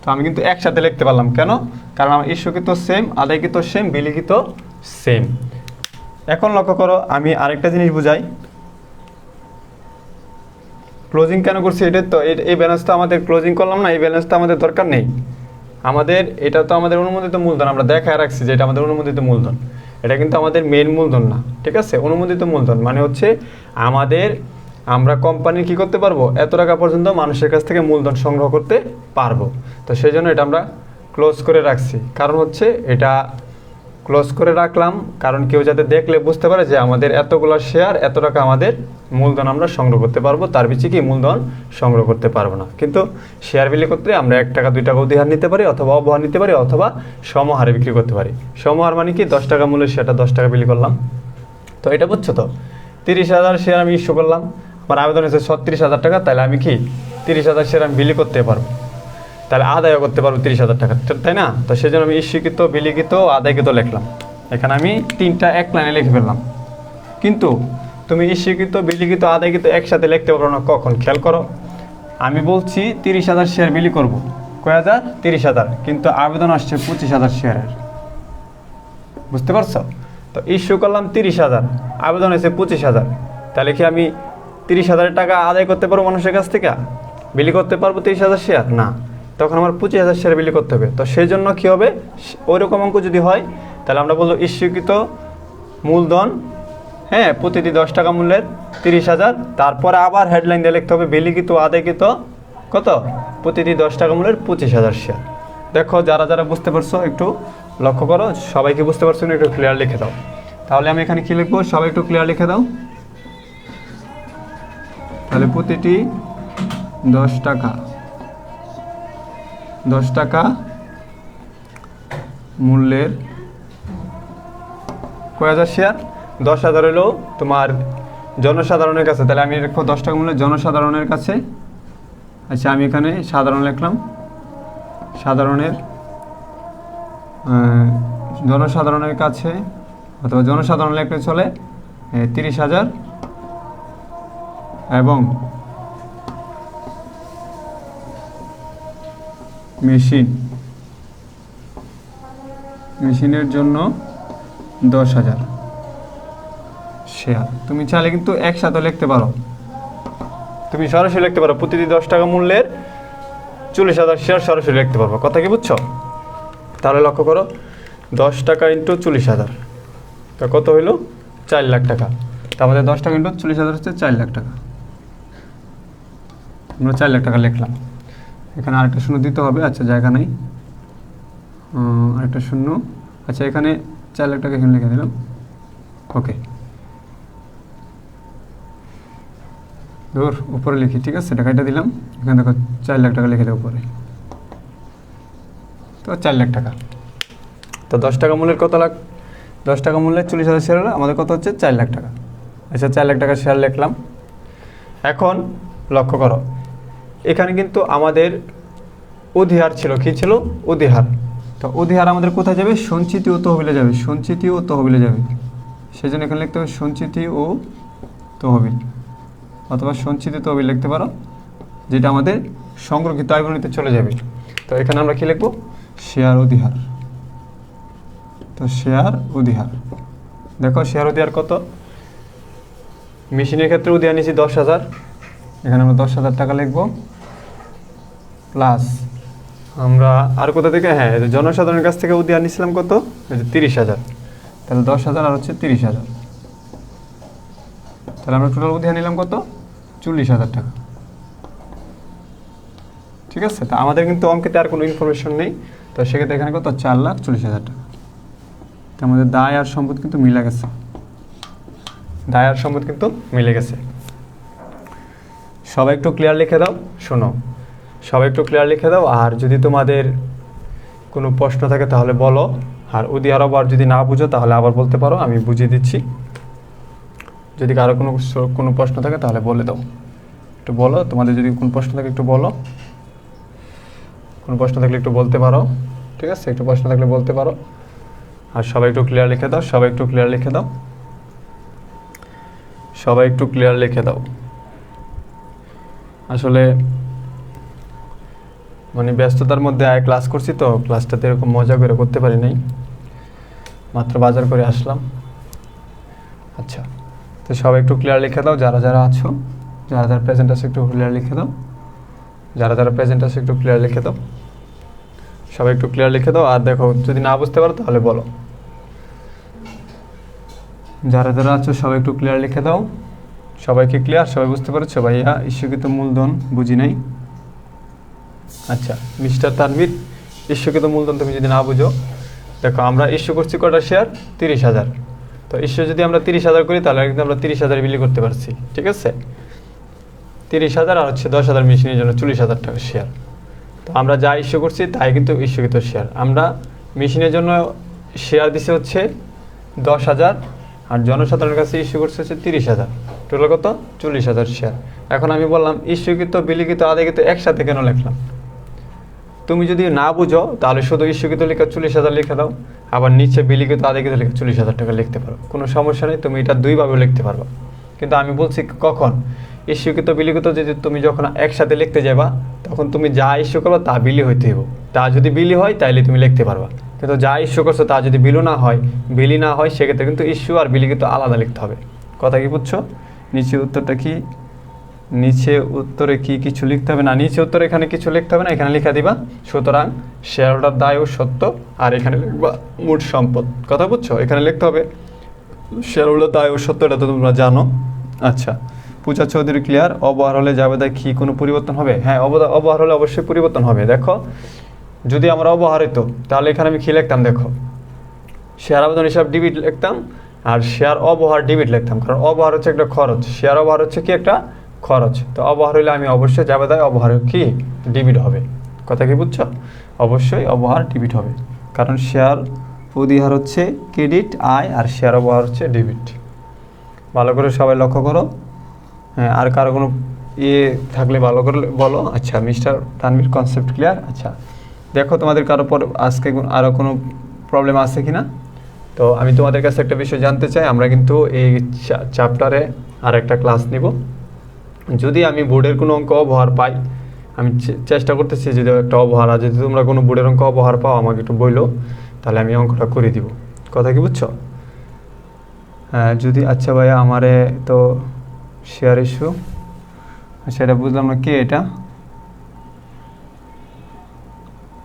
Speaker 1: তো আমি কিন্তু একসাথে লিখতে পারলাম। কেন? কারণ আমার ইস্যুকৃত সেম, আদায়কৃত সেম, বিলিকৃত সেম। এখন লক্ষ্য করো, আমি আরেকটা জিনিস বুঝাই। ক্লোজিং কেন করছি? এটা তো এই ব্যালেন্স তো আমাদের ক্লোজিং করলাম না, এই ব্যালেন্স তো আমাদের দরকার নেই। আমাদের এটা তো আমাদের অনুমোদিত মূলধন, আমরা দেখায় রাখছি যে এটা আমাদের অনুমোদিত মূলধন। এটা কিন্তু আমাদের মেইন মূলধন না, ঠিক আছে। অনুমোদিত মূলধন মানে হচ্ছে আমরা কোম্পানি কি করতে পারবো, এত টাকা পর্যন্ত মানুষের কাছ থেকে মূলধন সংগ্রহ করতে পারবো। তো সেই জন্য এটা আমরা ক্লোজ করে রাখছি। কারণ হচ্ছে এটা ক্লোজ করে রাখলাম কারণ কেউ যাতে দেখলে বুঝতে পারে যে আমাদের এতগুলো শেয়ার, এত টাকা আমাদের মূলধন আমরা সংগ্রহ করতে পারবো, তার বেশি কি মূলধন সংগ্রহ করতে পারবো না। কিন্তু শেয়ার বিলি করতে আমরা 1 টাকা 2 টাকা অধিহার নিতে পারি, অথবা অবহার নিতে পারি, অথবা সমহারে বিক্রি করতে পারি। সমহার মানে কি, 10 টাকা মূল্যের শেয়ারটা 10 টাকা বিলি করলাম। তো এটা বুঝছো তো? 30,000 শেয়ার আমি ইস্যু করলাম, আমার আবেদন হয়েছে 36,000 টাকা, তাহলে আমি কি 30,000 শেয়ার আমি বিলি করতে পারবো, তাহলে আদায়ও করতে পারবো 30,000 টাকা, তাই না? তো সেই জন্য আমি ইস্যুকৃত, বিলিকৃত, আদায়কৃত লিখলাম। এখানে আমি 3টা এক লাইনে লিখে ফেললাম। কিন্তু তুমি ইস্যুকৃত, বিলিকৃত, আদায়কৃত একসাথে লিখতে পারো না। কখন? খেয়াল করো, আমি বলছি 30,000 শেয়ার বিলি করবো, কয় হাজার? 30,000, কিন্তু আবেদন আসছে 25,000 শেয়ারের। বুঝতে পারছো? তো ইস্যু করলাম 30,000, আবেদন হয়েছে 25,000, তাহলে কি আমি 30,000 টাকা আদায় করতে পারবো মানুষের কাছ থেকে? বিলি করতে পারবো 30,000 শেয়ার? না, তখন আমার 25,000 শেয়ার বিলি করতে হবে। তো সেই জন্য কী হবে, ওইরকম অঙ্ক যদি হয় তাহলে আমরা বলবো ইস্যুকৃত মূলধন, হ্যাঁ, প্রতিটি 10 টাকা মূল্যের 30,000, তারপরে আবার হেডলাইন দিয়ে লিখতে হবে বিলিকৃত, আদায়কৃত কত? প্রতিটি 10 টাকা মূল্যের 25,000 শেয়ার। দেখো যারা যারা বুঝতে পারছো একটু লক্ষ্য করো, সবাইকে বুঝতে পারছো না? একটু ক্লিয়ার লিখে দাও। তাহলে আমি এখানে কি লিখবো? সবাই একটু ক্লিয়ার লিখে দাও। তাহলে প্রতিটি 10 টাকা 10 টাকা মূল্যের কয় হাজার শেয়ার? 10,000 হলো তোমার জনসাধারণের কাছে। তাহলে আমি লিখবো 10 টাকা মূল্যের জনসাধারণের কাছে। আচ্ছা, আমি এখানে সাধারণ লিখলাম। সাধারণের জনসাধারণের কাছে, অথবা জনসাধারণ লিখলে চলে, 30,000 এবং মেশিনের জন্য 10,000 শেয়ার। তুমি চাইলে কিন্তু একসাথে লিখতে পারো, তুমি সরাসরি লিখতে পারো প্রতিটি 10 টাকা মূল্যের 40,000 শেয়ার সরাসরি লিখতে পারবো। কথা কি বুঝছো? তাহলে লক্ষ্য করো, 10 টাকা ইন্টু 40,000, তা কত হইলো? 4 লাখ টাকা। তা আমাদের 10 টাকা ইন্টু 40,000 হচ্ছে 4 লাখ টাকা। আমরা 4 লাখ টাকা লিখলাম। এখানে আরেকটা শূন্য দিতে হবে। আচ্ছা, জায়গা নেই, আরেকটা শূন্য। আচ্ছা, এখানে 4 লাখ টাকা এখানে লিখে দিলাম। ওকে, ধর উপরে লিখি, ঠিক আছে? টাকাটা দিলাম, এখানে দেখো 4 লাখ টাকা লিখে দেবো উপরে। তো 4 লাখ টাকা। তো 10 টাকা মূল্যের কত লাখ? 10 টাকা মূল্যের 40,000 শেয়ার হলে আমাদের কত হচ্ছে? 4 লাখ টাকা। আচ্ছা, 4 লাখ টাকা শেয়ার লিখলাম। এখন লক্ষ্য করো, এখানে কিন্তু আমাদের অধিহার ছিল। কি ছিল? অধিহার। তো অধিহার আমাদের কোথায় যাবে? সঞ্চিতি ও তহবিলে যাবে। সঞ্চিতি ও তহবিলে যাবে। সেই জন্য এখানে লিখতে হবে সঞ্চিতি ও তহবিল, অথবা সঞ্চিতি তহবিল লিখতে পারো, যেটা আমাদের সংরক্ষিত আয় বর্ণিতে চলে যাবে। তো এখানে আমরা কি লিখবো? শেয়ার অধিহার। তো শেয়ার অধিহার, দেখো শেয়ার অধিহার কত? মেশিনের ক্ষেত্রে অধিহার নিয়েছি 10,000, এখানে আমরা 10,000 টাকা লিখবো। প্লাস আমরা আর কোথা থেকে? হ্যাঁ, জনসাধারণের কাছ থেকে অধিহার নিয়েছিলাম কত? 30,000। তাহলে 10,000 আর হচ্ছে 30,000। তাহলে আমরা টোটাল অধিহার নিলাম কত? 40,000 টাকা। ঠিক আছে? তা আমাদের কিন্তু অঙ্কেতে আর কোনো ইনফরমেশন নেই, তো সেক্ষেত্রে এখানে কত? 4,40,000 টাকা। তো আমাদের দায় আর সম্পদ কিন্তু মিলে গেছে। দায় আর সম্পদ কিন্তু মিলে গেছে। সবাই একটু ক্লিয়ার লিখে দাও। শোনো, সবাই একটু ক্লিয়ার লিখে দাও। আর যদি তোমাদের কোনো প্রশ্ন থাকে তাহলে বলো। আর অধিহার আবার যদি না বুঝো তাহলে আবার বলতে পারো, আমি বুঝিয়ে দিচ্ছি। যদি কারো কোনো প্রশ্ন থাকে তাহলে বলে দাও, একটু বলো। তোমাদের যদি কোনো প্রশ্ন থাকে একটু বলো। কোনো প্রশ্ন থাকলে একটু বলতে পারো, ঠিক আছে? একটু প্রশ্ন থাকলে বলতে পারো। আর সবাই একটু ক্লিয়ার লিখে দাও। সবাই একটু ক্লিয়ার লিখে দাও। সবাই একটু ক্লিয়ার লিখে দাও। আসলে মানে ব্যস্ততার মধ্যে ক্লাস করছি, তো ক্লাসটাতে এরকম মজা করে করতে পারি নাই, মাত্র বাজার করে আসলাম। আচ্ছা, তো সবাই একটু ক্লিয়ার লিখে দাও। যারা যারা আছো, যারা যারা প্রেজেন্ট আছে একটু ক্লিয়ার লিখে দাও। যারা যারা প্রেজেন্ট আছে একটু ক্লিয়ার লিখে দাও। সবাই একটু ক্লিয়ার লিখে দাও। আর দেখো, যদি না বুঝতে পারো তাহলে বলো। যারা যারা আছো সবাই একটু ক্লিয়ার লিখে দাও। সবাইকে ক্লিয়ার? সবাই বুঝতে পারছো? ভাইয়া, ইস্যুকৃত মূলধন বুঝি নাই। আচ্ছা, মিস্টার তানভীর, ইস্যুকৃত মূলধন তুমি যদি না বুঝো, দেখো আমরা ইস্যু করছি কটা শেয়ার? 30,000। তো ইস্যু যদি আমরা 30,000 করি তাহলে কিন্তু আমরা 30,000 বিলি করতে পারছি। ঠিক আছে? 30,000 আর হচ্ছে 10,000 মেশিনের জন্য 40,000 টাকা শেয়ার। তো আমরা যা ইস্যু করছি তাই কিন্তু ইস্যুকৃত শেয়ার। আমরা মেশিনের জন্য শেয়ার দিছে হচ্ছে 10,000, আর জনসাধারণের কাছে ইস্যু করছে হচ্ছে 30,000। টোটাল কত? 40,000 শেয়ার। এখন আমি বললাম ইস্যুকৃত, বিলিকৃত, আদায়কৃত একসাথে কেন লিখলাম? তুমি যদি না বুঝো তাহলে শুধু ইস্যুকৃত লিখে 40,000 লিখে দাও, আবার নিচে বিলিকৃত, আদায়কৃত লিখে 40,000 টাকা লিখতে পারো, কোনো সমস্যা নেই। তুমি এটা দুইভাবে লিখতে পারবা। কিন্তু আমি বলছি কখন? ইস্যুকৃত, বিলিকৃত যদি তুমি যখন একসাথে লিখতে যাবা, তখন তুমি যা ইস্যু করবা তা বিলি হইতে হইব। তা যদি বিলি হয় তাহলে তুমি লিখতে পারবা। কিন্তু যা ইস্যু করছো তা যদি বিলি না হয় সেক্ষেত্রে কিন্তু ইস্যু আর বিলিকৃত আলাদা লিখতে হবে। কথা কি বুঝছো? নিচে উত্তরটা কি? নিচে উত্তরে কি কিছু লিখতে হবে না? নিচে উত্তরে এখানে কিছু লিখতে হবে না, এখানে লিখা দিবা সুতরাং শেয়ার হোল্ডার দায় ও সত্য, আর এখানে লিখবা মোট সম্পদ। কথা বুঝছো? এখানে লিখতে হবে শেয়ার হোল্ডার দায় ও সত্য, এটা তো তোমরা জানো। আচ্ছা, পূজা চৌধুরী ক্লিয়ার। অবহার হলে জাবেদায় কি কোনো পরিবর্তন হবে? হ্যাঁ, অবহার হলে অবশ্যই পরিবর্তন হবে। দেখো, যদি আমার অবহার হইতো তাহলে এখানে আমি কী লিখতাম দেখো, শেয়ার আবেদন হিসাব ডেবিট লিখতাম আর শেয়ার অবহার ডেবিট লিখতাম, কারণ অবহার হচ্ছে একটা খরচ, শেয়ার অবহার হচ্ছে কি একটা খরচ। তো অবহার হইলে আমি অবশ্যই যাবে দেয় অবহার কি ডেবিট হবে। কথা কি বুঝছো? অবশ্যই অবহার ডেবিট হবে, কারণ শেয়ার অধিহার হচ্ছে ক্রেডিট আয় আর শেয়ার অবহার হচ্ছে ডেবিট। ভালো করে সবাই লক্ষ্য করো। হ্যাঁ, আর কারো কোনো ইয়ে থাকলে ভালো করে বলো। আচ্ছা মিস্টার তানভীর, কনসেপ্ট ক্লিয়ার? আচ্ছা দেখো তোমাদের কারো পর আজকে আরও কোনো প্রবলেম আছে কি না। তো আমি তোমাদের কাছে একটা বিষয় জানতে চাই, আমরা কিন্তু এই চ্যাপ্টারে আর একটা ক্লাস নিব। যদি আমি বোর্ডের কোনো অঙ্ক অবহার পাই, আমি চেষ্টা করতেছি যদি একটা অবহার, আর যদি তোমরা কোনো বোর্ডের অঙ্ক অবহার পাও আমাকে একটু বইলো, তাহলে আমি অঙ্কটা করে দিব। কথা কি বুঝছো? হ্যাঁ যদি, আচ্ছা ভাইয়া আমারে তো শেয়ার ইস্যু, আচ্ছা এটা বুঝলাম না কে এটা।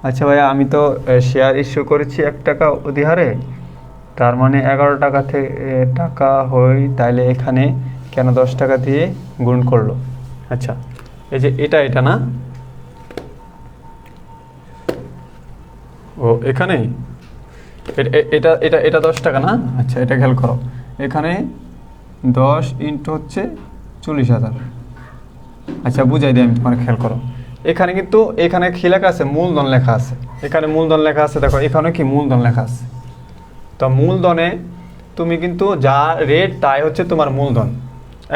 Speaker 1: আচ্ছা ভাইয়া আমি তো শেয়ার ইস্যু করেছি 1 টাকা অধিহারে, তার মানে 11 টাকা থেকে টাকা হয়, তাইলে এখানে কেন 10 টাকা দিয়ে গুণ করলো? আচ্ছা এই যে এটা না, ও এখানে এটা এটা এটা 10 টাকা না। আচ্ছা এটা খেয়াল করো, এখানে 10 ইন্টু হচ্ছে 40,000। আচ্ছা বুঝাই দিই আমি, তোমার খেয়াল করো, এখানে কিন্তু এখানে কি লেখা আছে, মূলধন লেখা আছে, এখানে মূলধন লেখা আছে, দেখো এখানে কি মূলধন লেখা আছে। তো মূলধনে তুমি কিন্তু যা রেট তাই হচ্ছে তোমার মূলধন।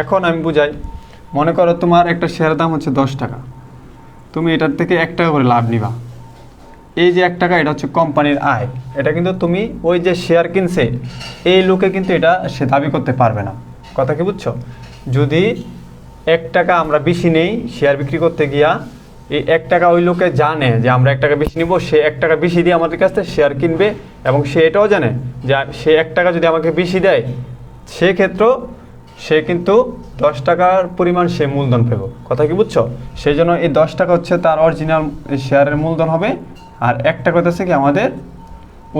Speaker 1: এখন আমি বুঝাই, মনে করো তোমার একটা শেয়ারের দাম হচ্ছে 10 টাকা, তুমি এটার থেকে 1 টাকা করে লাভ নিবা। এই যে 1 টাকা এটা হচ্ছে কোম্পানির আয়, এটা কিন্তু তুমি ওই যে শেয়ার কিনছে এই লোকে কিন্তু এটা সে দাবি করতে পারবে না। কথা কি বুঝছো? যদি 1 টাকা আমরা বেশি নেই শেয়ার বিক্রি করতে গিয়া, এই 1 টাকা ওই লোকে জানে যে আমরা 1 টাকা বেশি নিব, সে 1 টাকা বেশি দিয়ে আমাদের কাছ থেকে শেয়ার কিনবে, এবং সে এটাও জানে যে সে 1 টাকা যদি আমাকে বেশি দেয় সেক্ষেত্রেও সে কিন্তু 10 টাকার পরিমাণ সে মূলধন পেব। কথা কি বুঝছো? সেই জন্য এই 10 টাকা হচ্ছে তার অরিজিনাল শেয়ারের মূলধন হবে, আর 1 টাকা হচ্ছে কি আমাদের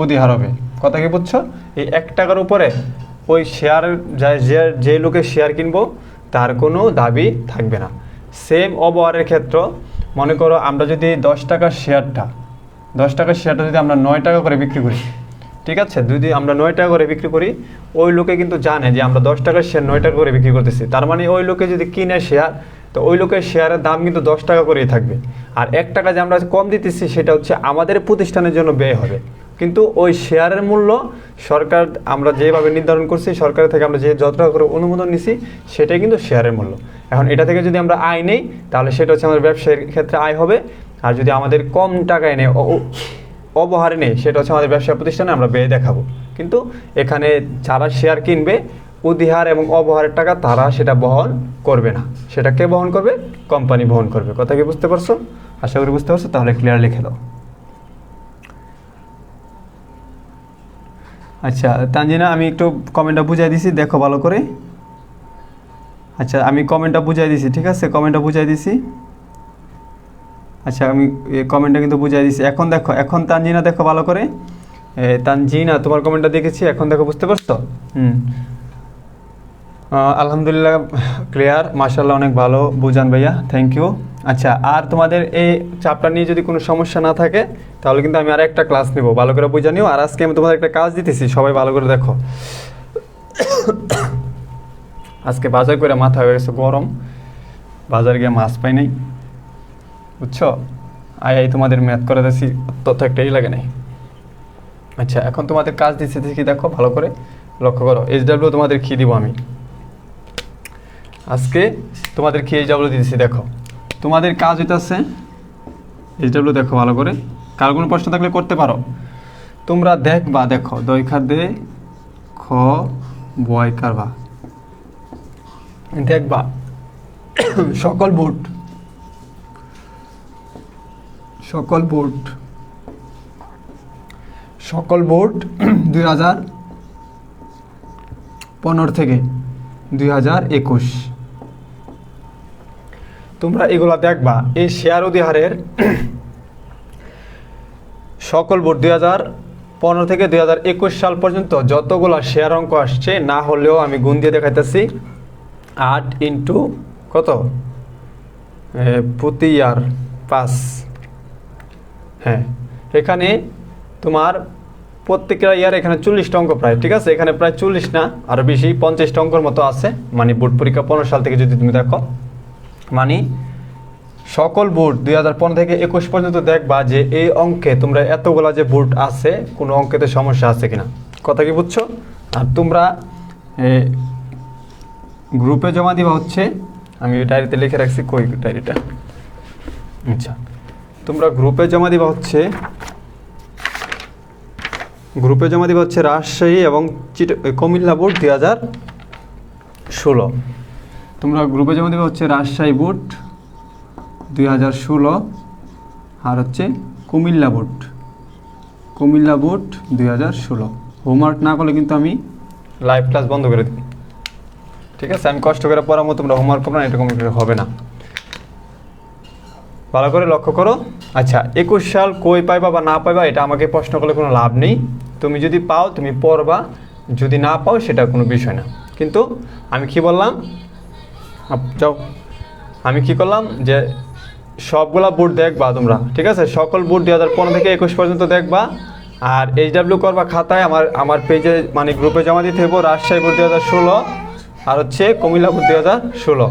Speaker 1: অধিহার হবে। কথা কি বুঝছো? এই 1 টাকার উপরে ওই শেয়ার যে লোকে শেয়ার কিনবো তার কোনো দাবি থাকবে না। সেম অবহারের ক্ষেত্র, মনে করো আমরা যদি 10 টাকার শেয়ারটা যদি আমরা 9 টাকা করে বিক্রি করি, ঠিক আছে, যদি আমরা 9 টাকা করে বিক্রি করি, ওই লোকে কিন্তু জানে যে আমরা 10 টাকার শেয়ার 9 টাকা করে বিক্রি করতেছি, তার মানে ওই লোকে যদি কিনে শেয়ার, তো ওই লোকের শেয়ারের দাম কিন্তু 10 টাকা করেই থাকবে। আর 1 টাকা যে আমরা কম দিতেছি সেটা হচ্ছে আমাদের প্রতিষ্ঠানের জন্য ব্যয় হবে, কিন্তু ওই শেয়ারের মূল্য সরকার আমরা যেভাবে নির্ধারণ করছি, সরকার থেকে আমরা যে যত টাকা করে অনুমোদন নিছি সেটাই কিন্তু শেয়ারের মূল্য। এখন এটা থেকে যদি আমরা আয় নেই তাহলে সেটা হচ্ছে আমাদের ব্যবসায়ের ক্ষেত্রে আয় হবে, আর যদি আমাদের কম টাকায় নেই অবহারে নেই সেটা হচ্ছে আমাদের ব্যবসা প্রতিষ্ঠানে আমরা ব্যয় দেখাবো। কিন্তু এখানে যারা শেয়ার কিনবে অধিহার এবং অবহারের টাকা তারা সেটা বহন করবে না, সেটা কে বহন করবে? কোম্পানি বহন করবে। কথা কি বুঝতে পারছো? আশা করি বুঝতে পারছো, তাহলে ক্লিয়ার লিখে দাও। আচ্ছা তানজিনা আমি একটু কমেন্টটা বুঝাই দিছি, দেখো ভালো করে। আচ্ছা আমি কমেন্টটা বুঝাই দিছি, ঠিক আছে, কমেন্টটা বুঝাই দিছি। আচ্ছা আমি কমেন্টটা কিন্তু বুঝাই দিছি, এখন দেখো, এখন তানজিনা দেখো ভালো করে। তানজিনা তোমার কমেন্টটা দেখেছি, এখন দেখো বুঝতে পারছো? আলহামদুলিল্লাহ ক্লিয়ার, মাশাআল্লাহ অনেক ভালো বুঝান ভাইয়া, থ্যাংক ইউ। আচ্ছা আর তোমাদের এই চ্যাপ্টার নিয়ে যদি কোনো সমস্যা না থাকে তাহলে কিন্তু আমি আর একটা ক্লাস নেব, ভালো করে বুঝা নিও। আর আজকে আমি তোমাদের একটা কাজ দিতেছি, সবাই ভালো করে দেখো। আজকে বাজার করে মাথা হয়ে গেছে গরম, বাজার গিয়ে মাছ পাই নাই, বুঝছো? আই তোমাদের ম্যাথ করে দিয়েছি, তথ্য একটাই লাগে নাই। আচ্ছা এখন তোমাদের কাজ দিচ্ছি, দেখি দেখো ভালো করে লক্ষ্য করো। HW তোমাদের কি দিব আমি আজকে, তোমাদের কি HW দিয়েছি, দেখো তোমাদের কাজ হইতেছে HW, দেখো ভালো করে। কার কোনো প্রশ্ন থাকলে করতে পারো, তোমরা দেখবা। দেখো দই খাদ্যে খ বয় কারবা, দেখবা সকল বোর্ড 2015 থেকে 2021 তোমরা এগুলা দেখবা। এই শেয়ার অধিহারের সকল বোর্ড 2015 থেকে 2021 সাল পর্যন্ত যতগুলা শেয়ার অঙ্ক আসছে, না হলেও আমি গুণ দিয়ে দেখাইতেছি, 8 ইন্টু কত প্রতি ইয়ার 5, হ্যাঁ এখানে তোমার প্রত্যেকটা ইয়ার এখানে 40টা অঙ্ক প্রায়, ঠিক আছে, এখানে প্রায় 40 না আরও বেশি 50টা অঙ্কর মতো আছে, মানে বোর্ড পরীক্ষা 15 সাল থেকে যদি তুমি দেখো, মানে সকল বোর্ড 2015 থেকে 21 পর্যন্ত দেখবা যে এই অঙ্কে তোমরা এতগুলা যে বোর্ড আছে কোনো অঙ্কেতে সমস্যা আছে কিনা, কথা কি বুঝছো? আর তোমরা গ্রুপে জমা দিবা হচ্ছে, আমি ডায়েরিতে লিখে রাখছি, কই ডায়েরিটা, আচ্ছা, তোমরা গ্রুপে জমা দিবা হচ্ছে, রাজশাহী এবং কুমিল্লা বোর্ড 2016, তোমরা গ্রুপে জমা দিবা হচ্ছে রাজশাহী বোর্ড 2016 আর হচ্ছে কুমিল্লা বোর্ড 2016। হোমওয়ার্ক না করলে কিন্তু আমি লাইভ ক্লাস বন্ধ করে দেব, ঠিক আছে? আমি কষ্ট করে পড়াবো, তোমরা হোমওয়ার্ক করবে না, এরকম হবে না, ভালো করে লক্ষ্য করো। আচ্ছা, 21 সাল কই পাইবা বা না পাইবা এটা আমাকে প্রশ্ন করলে কোনো লাভ নেই, তুমি যদি পাও তুমি পড়বা, যদি না পাও সেটা কোনো বিষয় না। কিন্তু আমি কি বললাম, যাও, আমি কি করলাম যে সবগুলা বোর্ড দেখবা তোমরা, ঠিক আছে? সকল বোর্ড 2015 থেকে 21 পর্যন্ত দেখবা, আর HW করবা খাতায়, আমার পেজে মানে গ্রুপে জমা দিতে হইব রাজশাহী বোর্ড 2016 আর হচ্ছে কুমিল্লা বোর্ড 2016।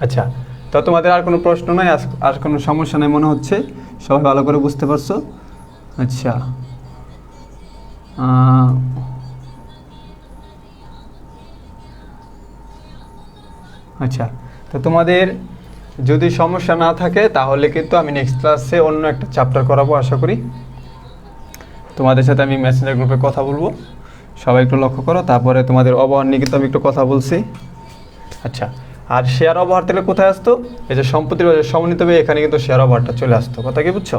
Speaker 1: আচ্ছা, তো তোমাদের আর কোনো প্রশ্ন নাই, আর কোনো সমস্যা নেই মনে হচ্ছে, সবাই ভালো করে বুঝতে পারছো? আচ্ছা, আচ্ছা, তো তোমাদের যদি সমস্যা না থাকে তাহলে কিন্তু আমি নেক্সট ক্লাসে অন্য একটা চ্যাপ্টার করাবো, আশা করি। তোমাদের সাথে আমি মেসেঞ্জার গ্রুপে কথা বলবো, সবাই একটু লক্ষ্য করো। তারপরে তোমাদের অবহার নিয়ে কিন্তু আমি একটু কথা বলছি। আচ্ছা, আর শেয়ার অবহার থেকে কোথায় আসতো? এই যে সম্পত্তির সমন্বিত হবে, এখানে কিন্তু শেয়ার অবহারটা চলে আসতো, কথা কি বুঝছো?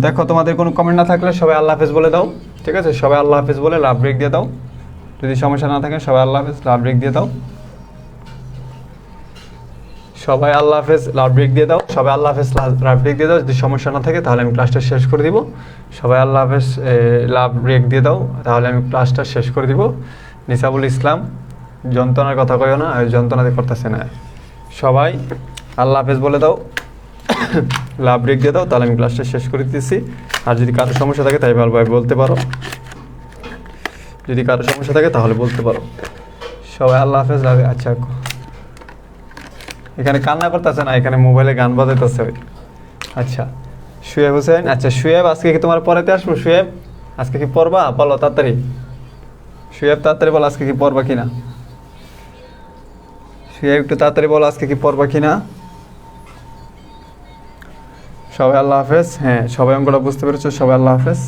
Speaker 1: দেখো, তোমাদের কোনো কমেন্ট না থাকলে সবাই আল্লাহ হাফেজ বলে দাও, ঠিক আছে? সবাই আল্লাহ হাফেজ বলে লাভ ব্রেক দিয়ে দাও, যদি সমস্যা না থাকে সবাই আল্লাহ হাফেজ লাভ ব্রেক দিয়ে দাও, সবাই আল্লাহ হাফেজ লাভ ব্রেক দিয়ে দাও, সবাই আল্লাহ হাফেজ লাভ ব্রেক দিয়ে দাও। যদি সমস্যা না থাকে তাহলে আমি ক্লাসটা শেষ করে দিব। সবাই আল্লাহ হাফেজ লাভ ব্রেক দিয়ে দাও, তাহলে আমি ক্লাসটা শেষ করে দিব। নিসাবুল ইসলাম, যন্ত্রণার কথা কইও না, যন্ত্রণাতে করতেছে না। সবাই আল্লাহ হাফেজ বলে দাও, লাভ ব্রেক দিয়ে দাও, তাহলে আমি ক্লাসটা শেষ করে দিতেছি। আর যদি কারো সমস্যা থাকে তাই ভালোভাবে বলতে পারো, যদি কারো সমস্যা থাকে তাহলে বলতে পারো। সবাই আল্লাহ হাফেজ। আচ্ছা, এখানে কান্না করতেছে না, এখানে মোবাইলে গান বাজাইতেছে। আচ্ছা, শুয়েব হোসেন, আচ্ছা শুয়েব, আজকে কি তোমার পড়াতে আসবো? শুয়েব, আজকে কি পড়বা? বলো তাড়াতাড়ি, শুয়েব তাড়াতাড়ি বলো আজকে কি পড়বা কিনা। শুয়েব একটু তাড়াতাড়ি বলো আজকে কি পড়বা কিনা। সবাই আল্লাহ হাফেজ। হ্যাঁ, সবাই অঙ্কটা বুঝতে পেরেছো? সবাই আল্লাহ হাফেজ।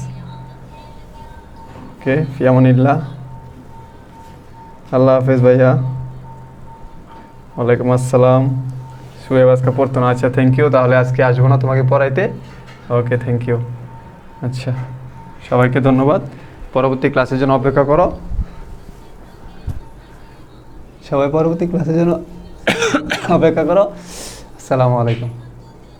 Speaker 1: ওকে, ফিয়ামানিল্লাহ, আল্লাহ হাফেজ ভাইয়া। ওয়ালাইকুম আসসালাম। শুয়েব আজকে পড়তো না, আচ্ছা থ্যাংক ইউ, তাহলে আজকে আসবো না তোমাকে পড়াইতে। ওকে, থ্যাংক ইউ। আচ্ছা, সবাইকে ধন্যবাদ। পরবর্তী ক্লাসের জন্য অপেক্ষা করো, সবাই পরবর্তী ক্লাসের জন্য অপেক্ষা করো। আসসালামু আলাইকুম।